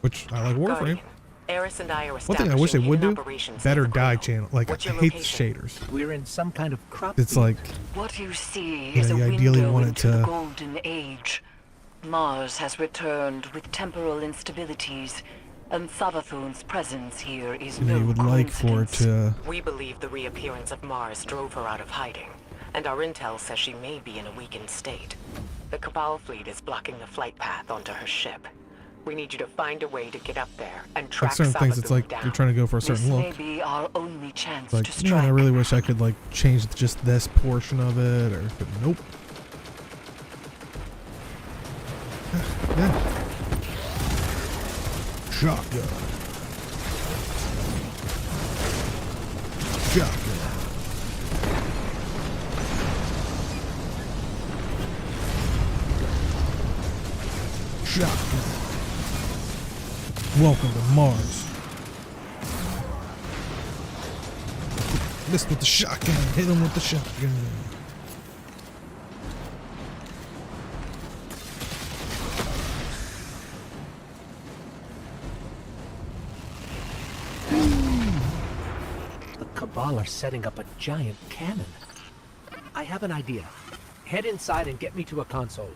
which I like Warframe. Eris and I are One thing I wish they would do, better dye channel. Like, I hate the shaders. We're in some kind of crop. It's like, What you see you is know, a you ideally window want it into the to... golden age. Mars has returned with temporal instabilities, and Savathun's presence here is You know, no you would like for it coincidence. to... We believe the reappearance of Mars drove her out of hiding, and our intel says she may be in a weakened state. The Cabal fleet is blocking the flight path onto her ship. We need you to find a way to get up there and track certain things, it's like down. you're trying to go for a certain This look. may be our only chance Like, to man, strike. I really wish I could like change just this portion of it, or but nope. Yeah. Shotgun. Shotgun. Shotgun. Welcome to Mars. Missed with the shotgun. Hit him with the shotgun. The Cabal are setting up a giant cannon. I have an idea. Head inside and get me to a console.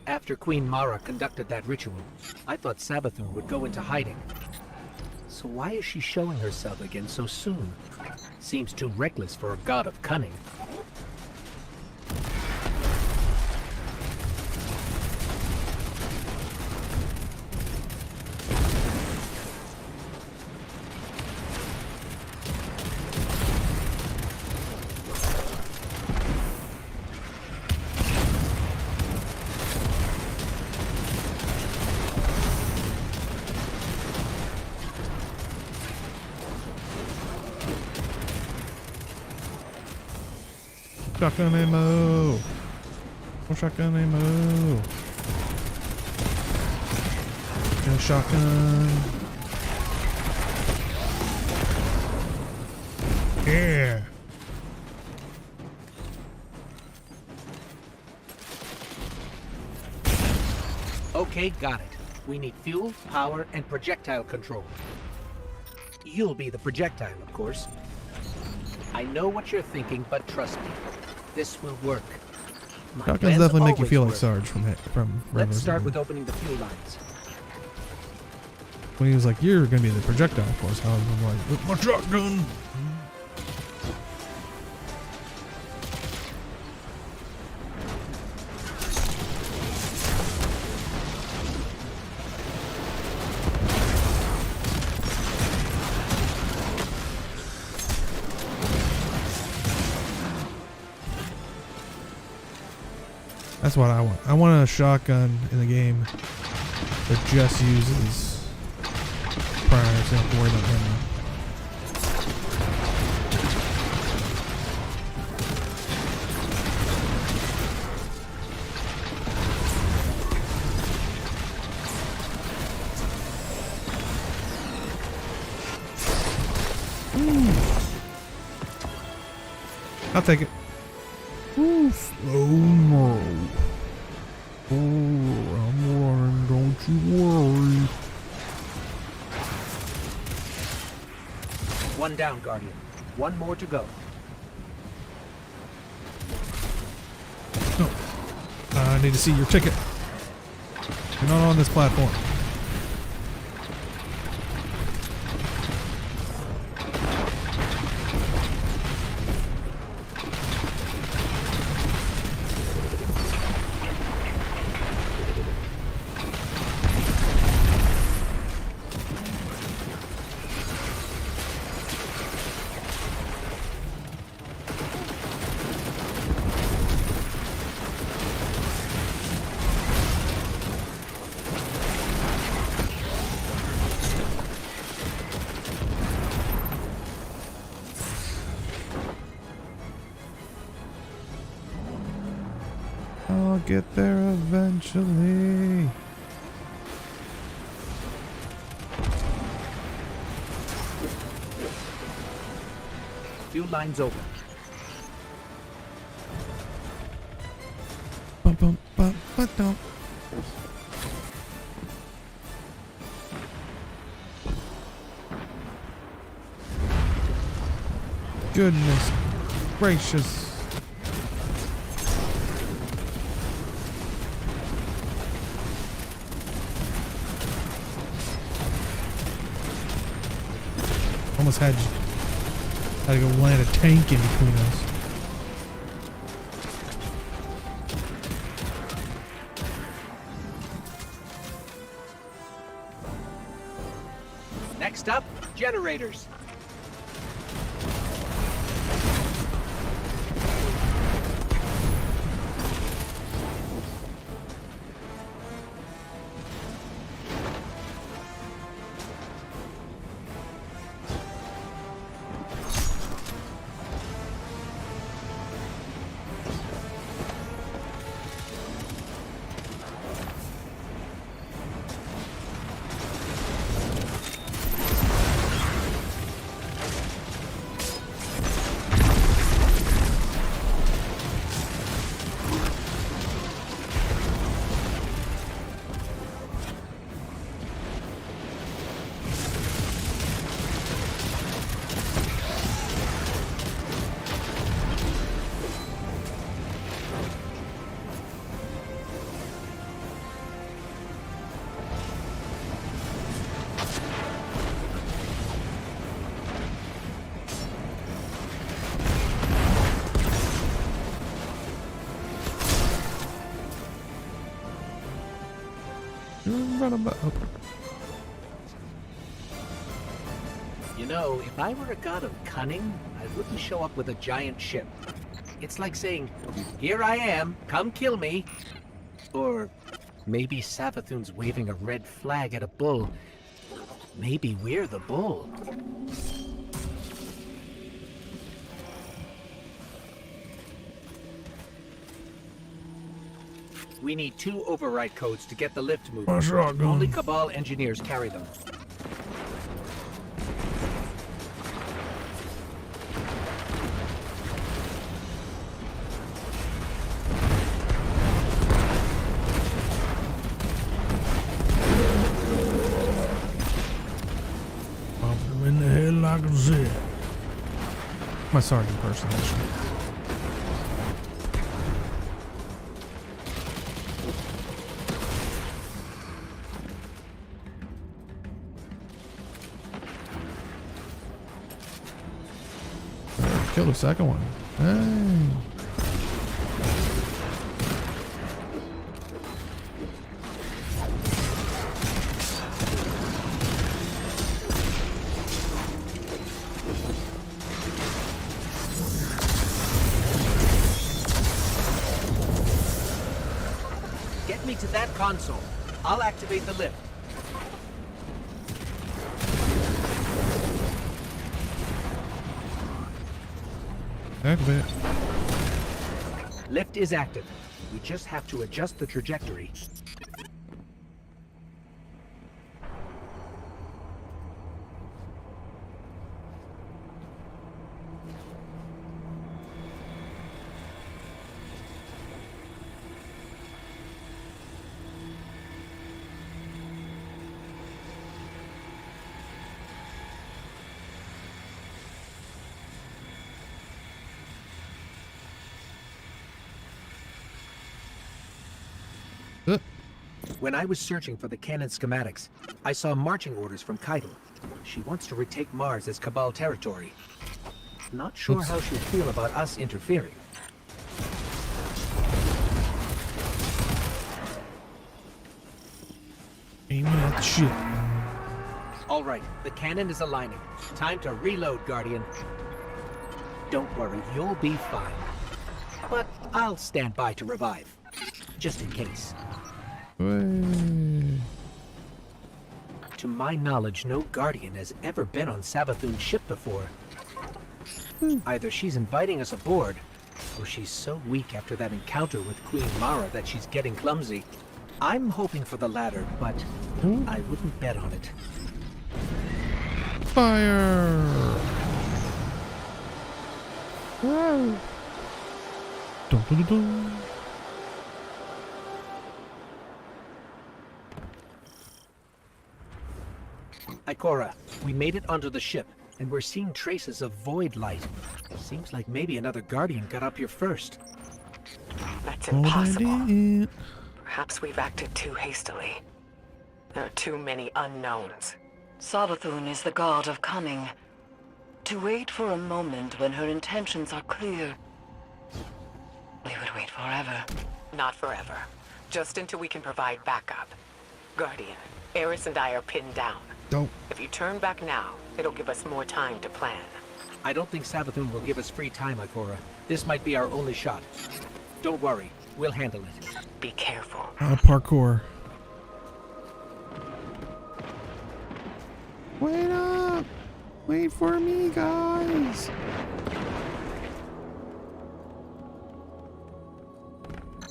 After Queen Mara conducted that ritual, I thought Sabathun would go into hiding. So why is she showing herself again so soon? Seems too reckless for a god of cunning. Shotgun ammo! No shotgun ammo! No shotgun! Yeah! Okay, got it. We need fuel, power, and projectile control. You'll be the projectile, of course. I know what you're thinking, but trust me. This will work. My Shotguns plans definitely make you always feel like work. Sarge from Let's Resident start Evil. with opening the fuel lines. When he was like, "You're gonna be the projectile force," I was like, "With my shotgun." That's what I want. I want a shotgun in the game that just uses prior, so I don't have to worry about ammo. I'll take it. Ooh, slow mo. Oh, I'm running, don't you worry. One down, Guardian. One more to go. No. I need to see your ticket. You're not on this platform. I'll get there eventually. Fuel lines open. Bum, bum, bum, bum, dum. Goodness gracious. Almost had to go land a tank in between us. Next up, generators. You know, if I were a god of cunning, I wouldn't show up with a giant ship. It's like saying, "Here I am, come kill me." Or maybe Savathun's waving a red flag at a bull. Maybe we're the bull. We need 2 override codes to get the lift moving. Only Cabal engineers carry them. In the head like a zit. My sergeant impersonation. Kill the second one. Hey. Get me to that console. I'll activate the lift. Activate. Lift is active. We just have to adjust the trajectory. When I was searching for the cannon schematics, I saw marching orders from Keitel. She wants to retake Mars as Cabal territory. Not sure how she'll feel about us interfering. Aiming at the ship. All right, the cannon is aligning. Time to reload, Guardian. Don't worry, you'll be fine. But I'll stand by to revive, just in case. Way. To my knowledge, no Guardian has ever been on Savathun's ship before. Either she's inviting us aboard, or she's so weak after that encounter with Queen Mara that she's getting clumsy. I'm hoping for the latter, but I wouldn't bet on it. Fire! Whoa! Dun, dun, dun, dun. Ikora, we made it onto the ship, and we're seeing traces of void light. Seems like maybe another Guardian got up here first. That's Oh, I impossible. did. Perhaps we've acted too hastily. There are too many unknowns. Savathun is the god of cunning. To wait for a moment when her intentions are clear, we would wait forever. Not forever. Just until we can provide backup. Guardian, Eris and I are pinned down. Don't. If you turn back now, it'll give us more time to plan. I don't think Savathun will give us free time, Ikora. This might be our only shot. Don't worry, we'll handle it. Be careful. Parkour. Wait up! Wait for me, guys!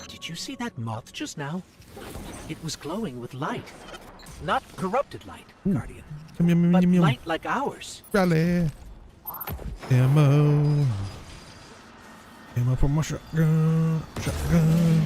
Did you see that moth just now? It was glowing with light. Not corrupted light, Guardian, but light like ours. Rally. Ammo. Ammo for my shotgun. Shotgun.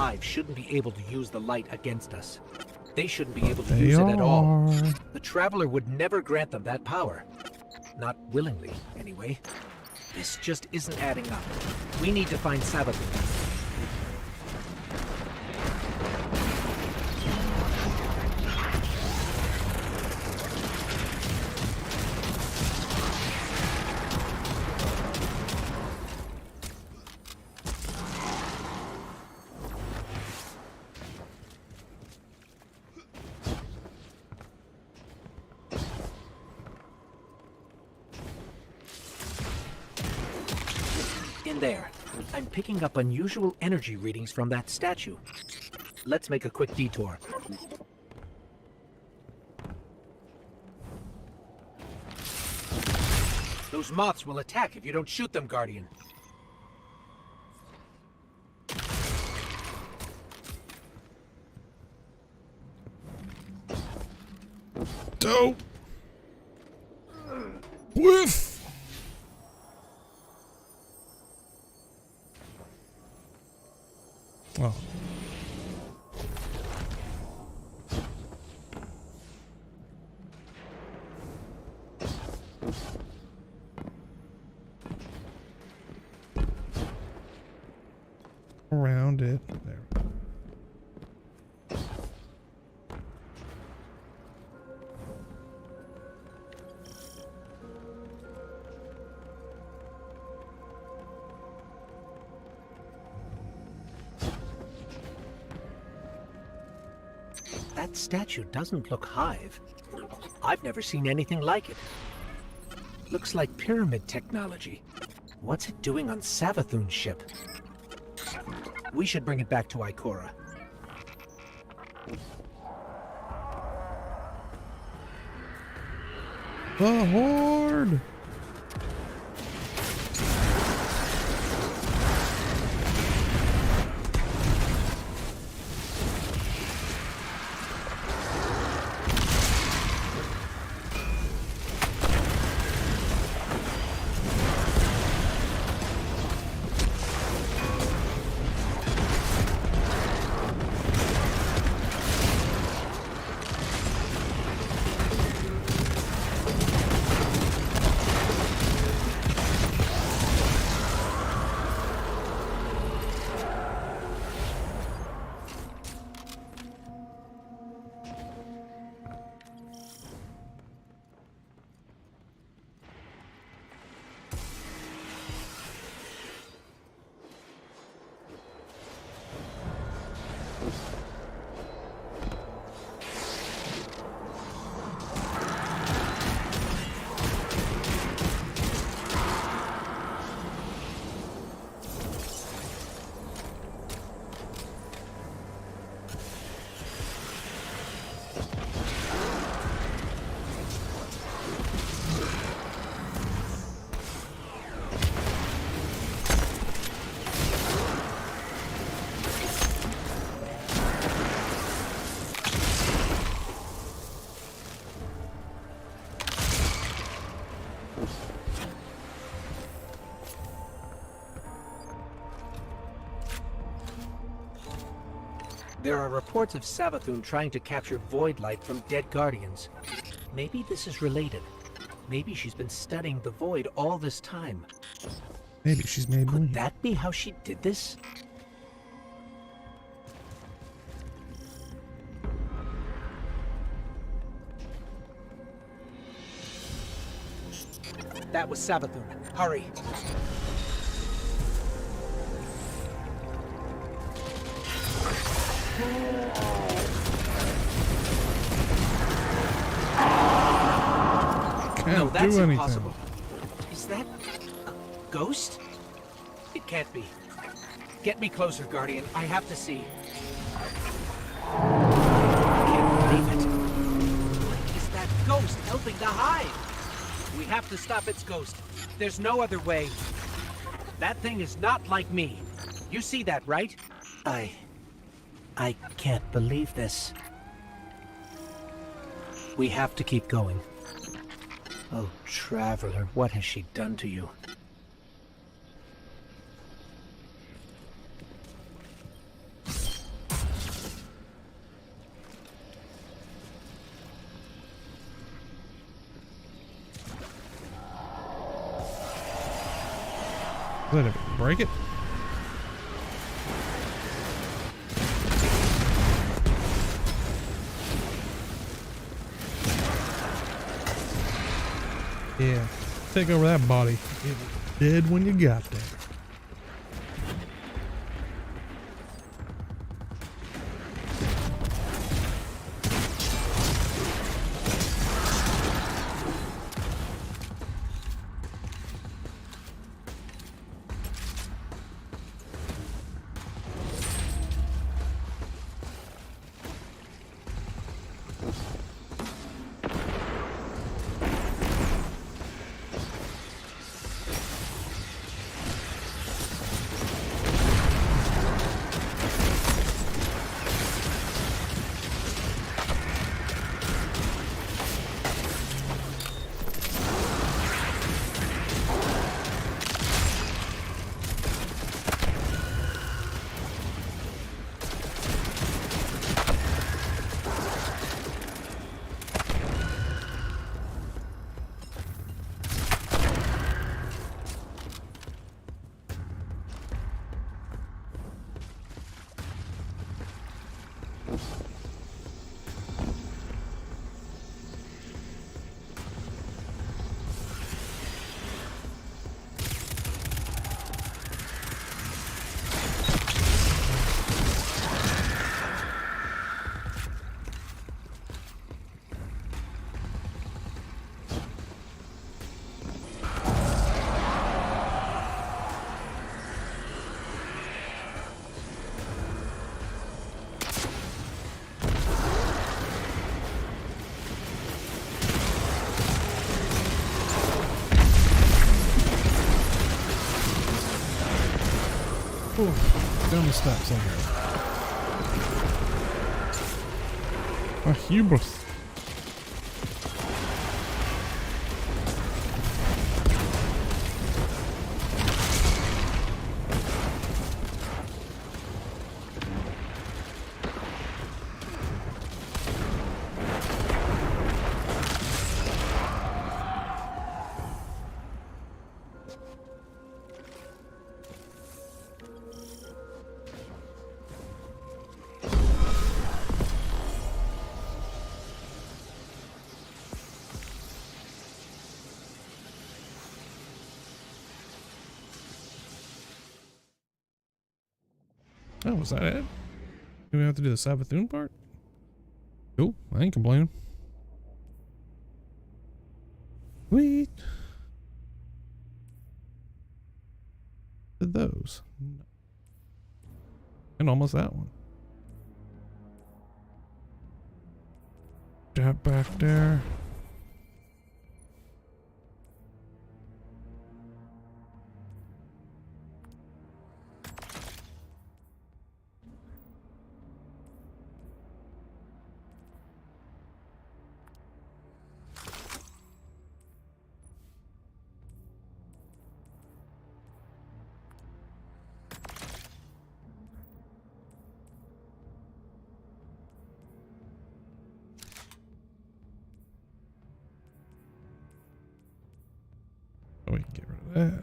Hive shouldn't be able to use the light against us. They shouldn't be able to They use it at all. are. The Traveler would never grant them that power. Not willingly, anyway. This just isn't adding up. We need to find Savathun. In there. I'm picking up unusual energy readings from that statue. Let's make a quick detour. Those moths will attack if you don't shoot them, Guardian. Dope. Whiff. Oh. Around it. There. That statue doesn't look Hive. I've never seen anything like it. Looks like pyramid technology. What's it doing on Savathun's ship? We should bring it back to Ikora. The Horde! There are reports of Savathun trying to capture void light from dead Guardians. Maybe this is related. Maybe she's been studying the void all this time. Maybe she's made Could believe. that be how she did this? That was Savathun. Hurry. Can't No, that's do anything. impossible. Is that a ghost? It can't be. Get me closer, Guardian. I have to see. I can't believe it. What is that ghost helping the Hive? We have to stop its ghost. There's no other way. That thing is not like me. You see that, right? I can't believe this. We have to keep going. Oh, Traveler, what has she done to you? Let it break it. Yeah, take over that body. It was dead when you got there. Ooh, down the steps over here. A hubris. Oh, was that it? Do we have to do the Sabathoon part? Cool, I ain't complaining. Sweet. Did those? No. And almost that one. That back there. Oh, we can get rid of that.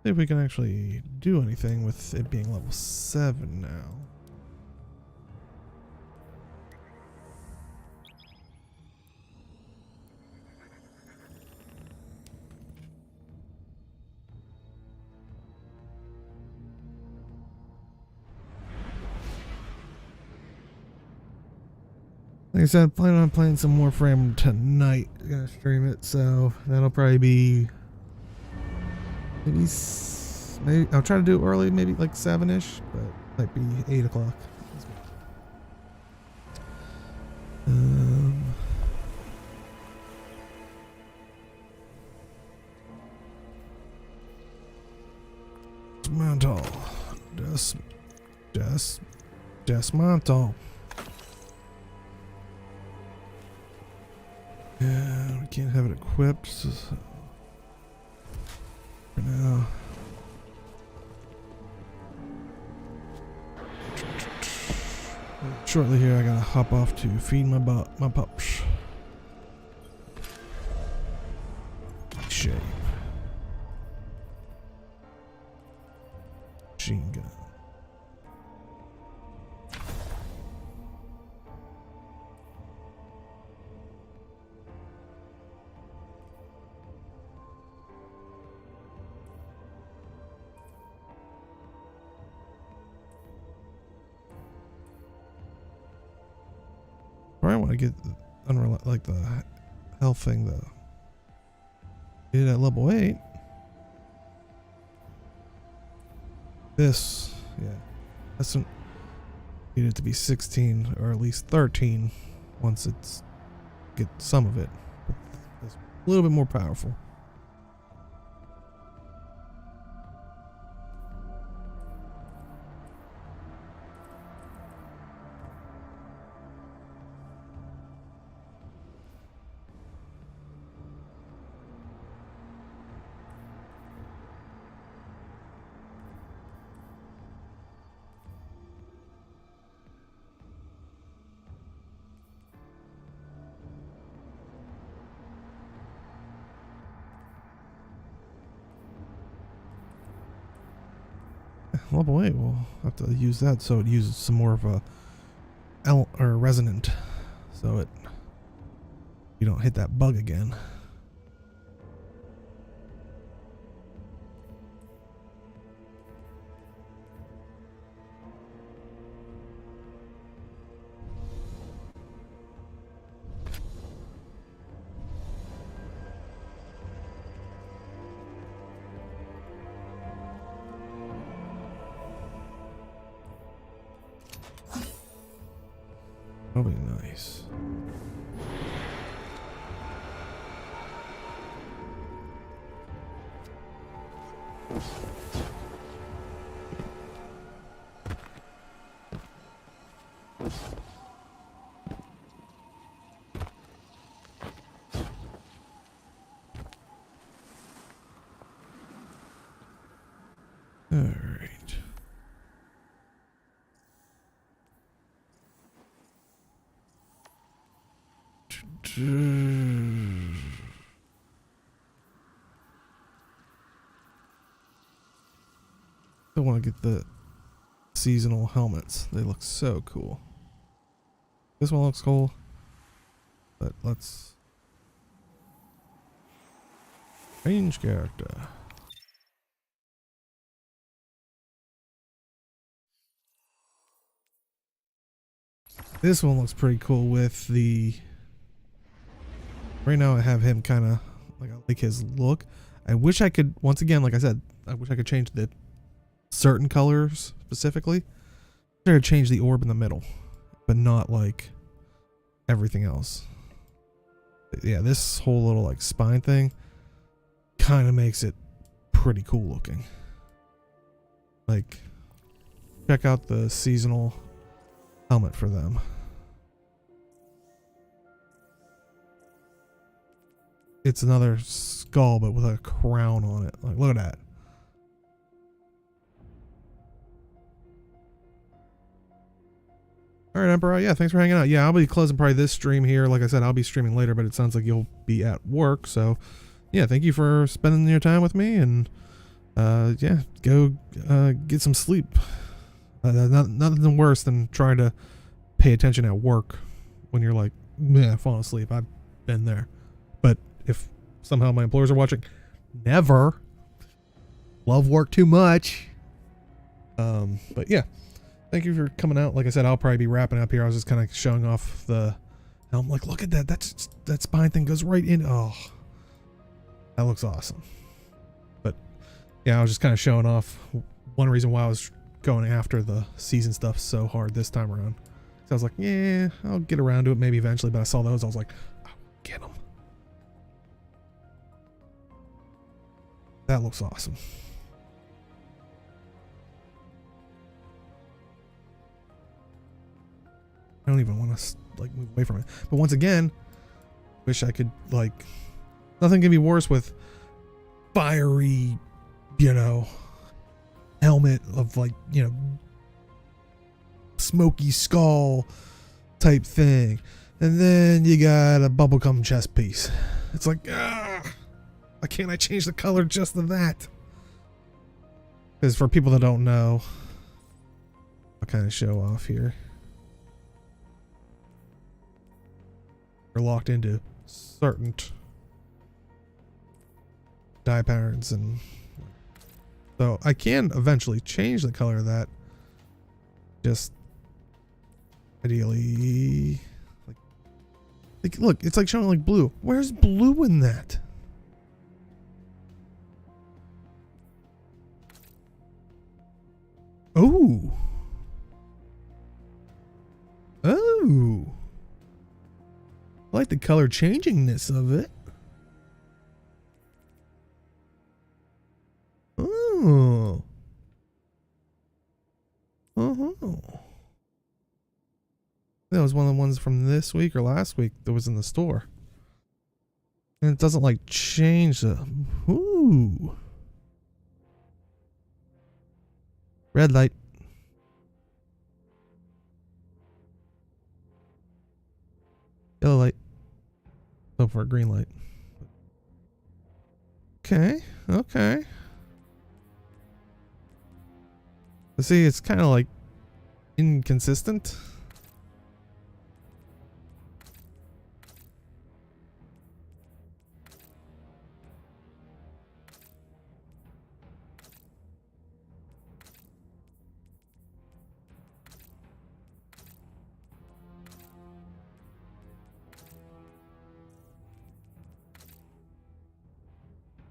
See if we can actually do anything with it being level 7 now. Like I said, planning on playing some more Warframe tonight. Gonna stream it, so that'll probably be maybe I'll try to do it early, maybe like 7-ish, but might be 8 o'clock. Dismantle. Dismantle. Yeah, we can't have it equipped for now. Shortly here, I gotta hop off to feed my pups. Shape. Machine gun. I want to get like the health thing though. Get it at level 8. This, yeah, that's need it to be 16 or at least 13 once it's get some of it. But it's a little bit more powerful. Level 8, we'll have to use that so it uses some more of a resonant, so you don't hit that bug again. That'll be nice. All right. I want to get the seasonal helmets. They look so cool. This one looks cool, but let's change character. This one looks pretty cool with the... Right now I have him kind of like, I like his look. I wish I could, once again, like I said, I wish I could change the certain colors specifically. I could change the orb in the middle, but not like everything else. Yeah, this whole little like spine thing kind of makes it pretty cool looking. Like, check out the seasonal helmet for them. It's another skull, but with a crown on it. Like, look at that. All right, Emperor. Yeah, thanks for hanging out. Yeah, I'll be closing probably this stream here. Like I said, I'll be streaming later, but it sounds like you'll be at work. So, yeah, thank you for spending your time with me. And Yeah, go get some sleep. Nothing worse than trying to pay attention at work when you're like, meh, falling asleep. I've been there. But if somehow my employers are watching, never. Love work too much. But yeah, thank you for coming out. Like I said, I'll probably be wrapping up here. I was just kind of showing off the helm. Like, look at that. That spine thing goes right in. Oh, that looks awesome. But yeah, I was just kind of showing off one reason why I was going after the season stuff so hard this time around. So I was like, yeah, I'll get around to it maybe eventually. But I saw those. I was like, oh, get them. That looks awesome. I don't even want to like move away from it. But once again, wish I could like, nothing can be worse with fiery, helmet of like, smoky skull type thing. And then you got a bubblegum chest piece. It's like, why can't I change the color just of that? Because for people that don't know, I'll kind of show off here. Are locked into certain dye patterns, and so I can eventually change the color of that. Just ideally, like look, it's like showing like blue. Where's blue in that? Oh. Oh. I like the color changingness of it. Oh. Oh. That was one of the ones from this week or last week that was in the store. And it doesn't like change the... Ooh. Red light. Yellow light. Go for a green light. Okay. Okay. See, it's kind of like inconsistent.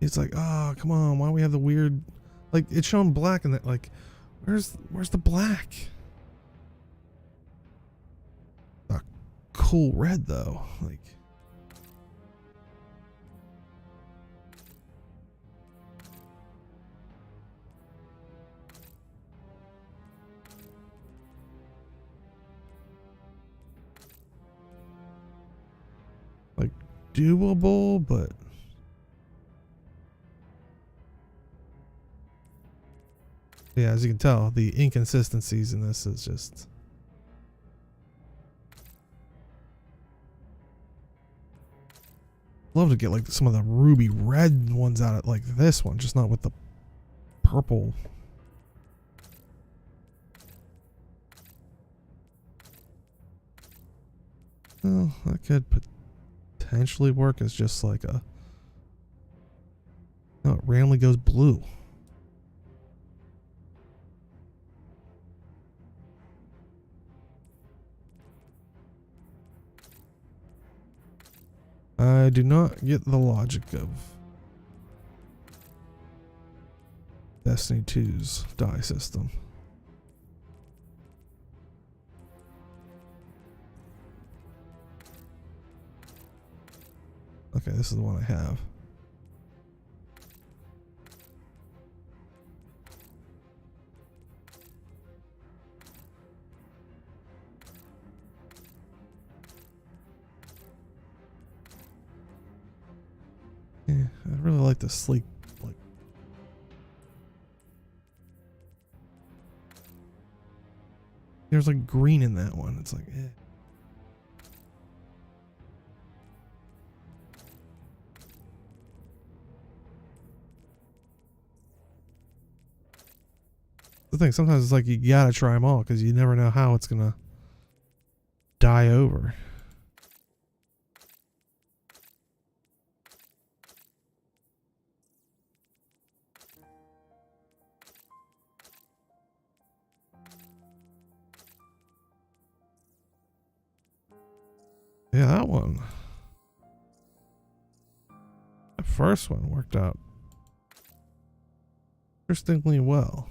It's like, oh, come on, why do we have the weird, like, it's showing black and that, like, where's the black? A cool red though, like doable, but yeah, as you can tell, the inconsistencies in this is just... Love to get like some of the ruby red ones out of like this one, just not with the purple. Well, that could potentially work as just like a... No, it randomly goes blue. I do not get the logic of Destiny 2's die system. Okay, this is the one I have. Yeah, I really like the sleek, like... There's like green in that one. It's like, eh. the thing. Sometimes it's like you gotta try them all because you never know how it's gonna die over. Yeah, that one. The first one worked out interestingly well.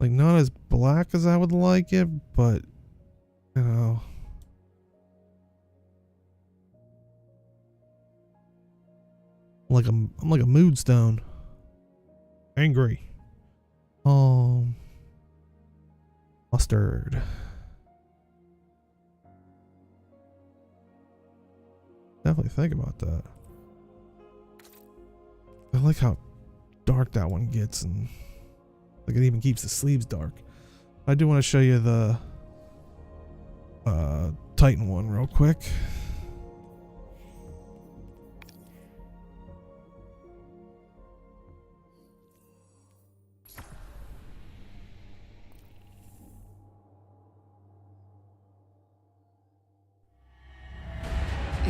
Like, not as black as I would like it, but, you know. I'm like a mood stone. Angry. Mustard. Definitely think about that. I like how dark that one gets, and like it even keeps the sleeves dark. I do want to show you the Titan one real quick.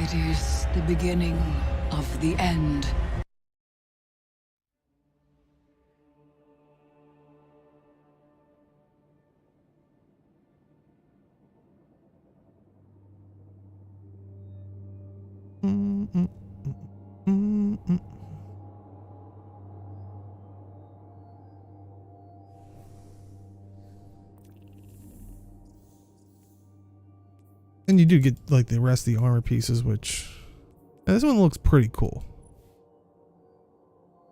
It is the beginning of the end. And you do get like the rest of the armor pieces, which this one looks pretty cool.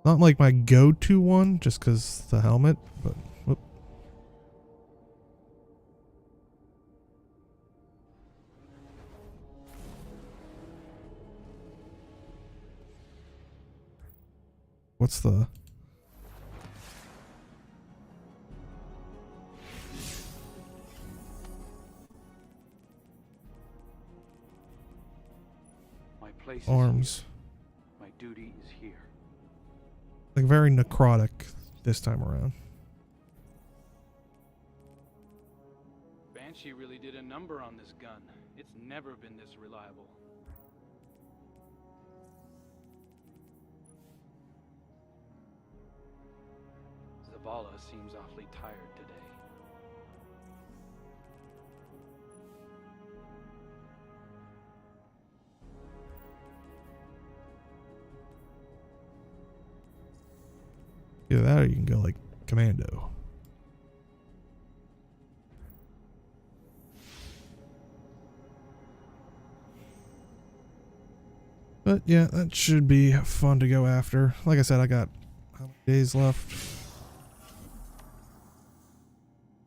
Not like my go-to one, just because the helmet, but whoop. What's the... arms. My duty is here. Like very necrotic this time around. Banshee really did a number on this gun. It's never been this reliable. Zavala seems awfully tired today. Either that or you can go like commando. But yeah, that should be fun to go after. Like I said, I got how many days left?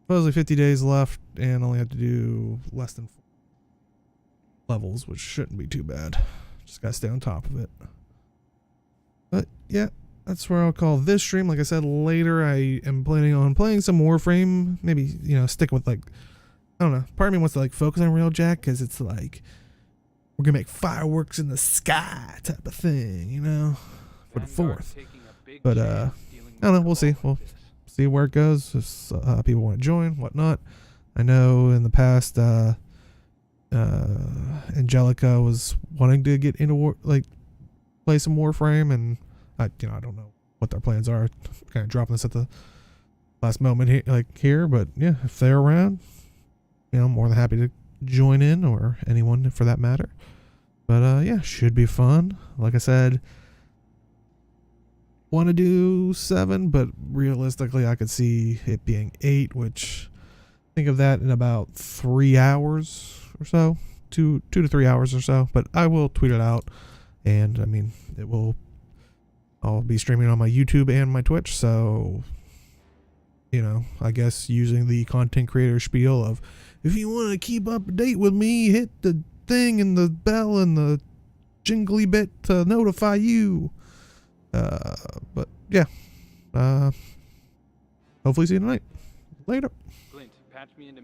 Supposedly 50 days left, and only have to do less than 4 levels, which shouldn't be too bad. Just gotta stay on top of it. But yeah, that's where I'll call this stream. Like I said, later I am planning on playing some Warframe. Maybe, you know, stick with like, I don't know. Part of me wants to like focus on Railjack because it's like we're gonna make fireworks in the sky type of thing, you know, for the 4th. But I don't know. We'll see. We'll see where it goes. If people want to join, whatnot. I know in the past, Angelica was wanting to get into play some Warframe, and I don't know what their plans are. Kind of dropping this at the last moment here, but yeah, if they're around, you know, I'm more than happy to join in, or anyone for that matter. But yeah, should be fun. Like I said, want to do 7, but realistically, I could see it being 8, which think of that in about 3 hours or so, 2 to 3 hours or so. But I will tweet it out, and I mean, I'll be streaming on my YouTube and my Twitch, so, you know, I guess using the content creator spiel of, if you want to keep up to date with me, hit the thing and the bell and the jingly bit to notify you. But yeah, hopefully see you tonight. Later. Clint, patch me into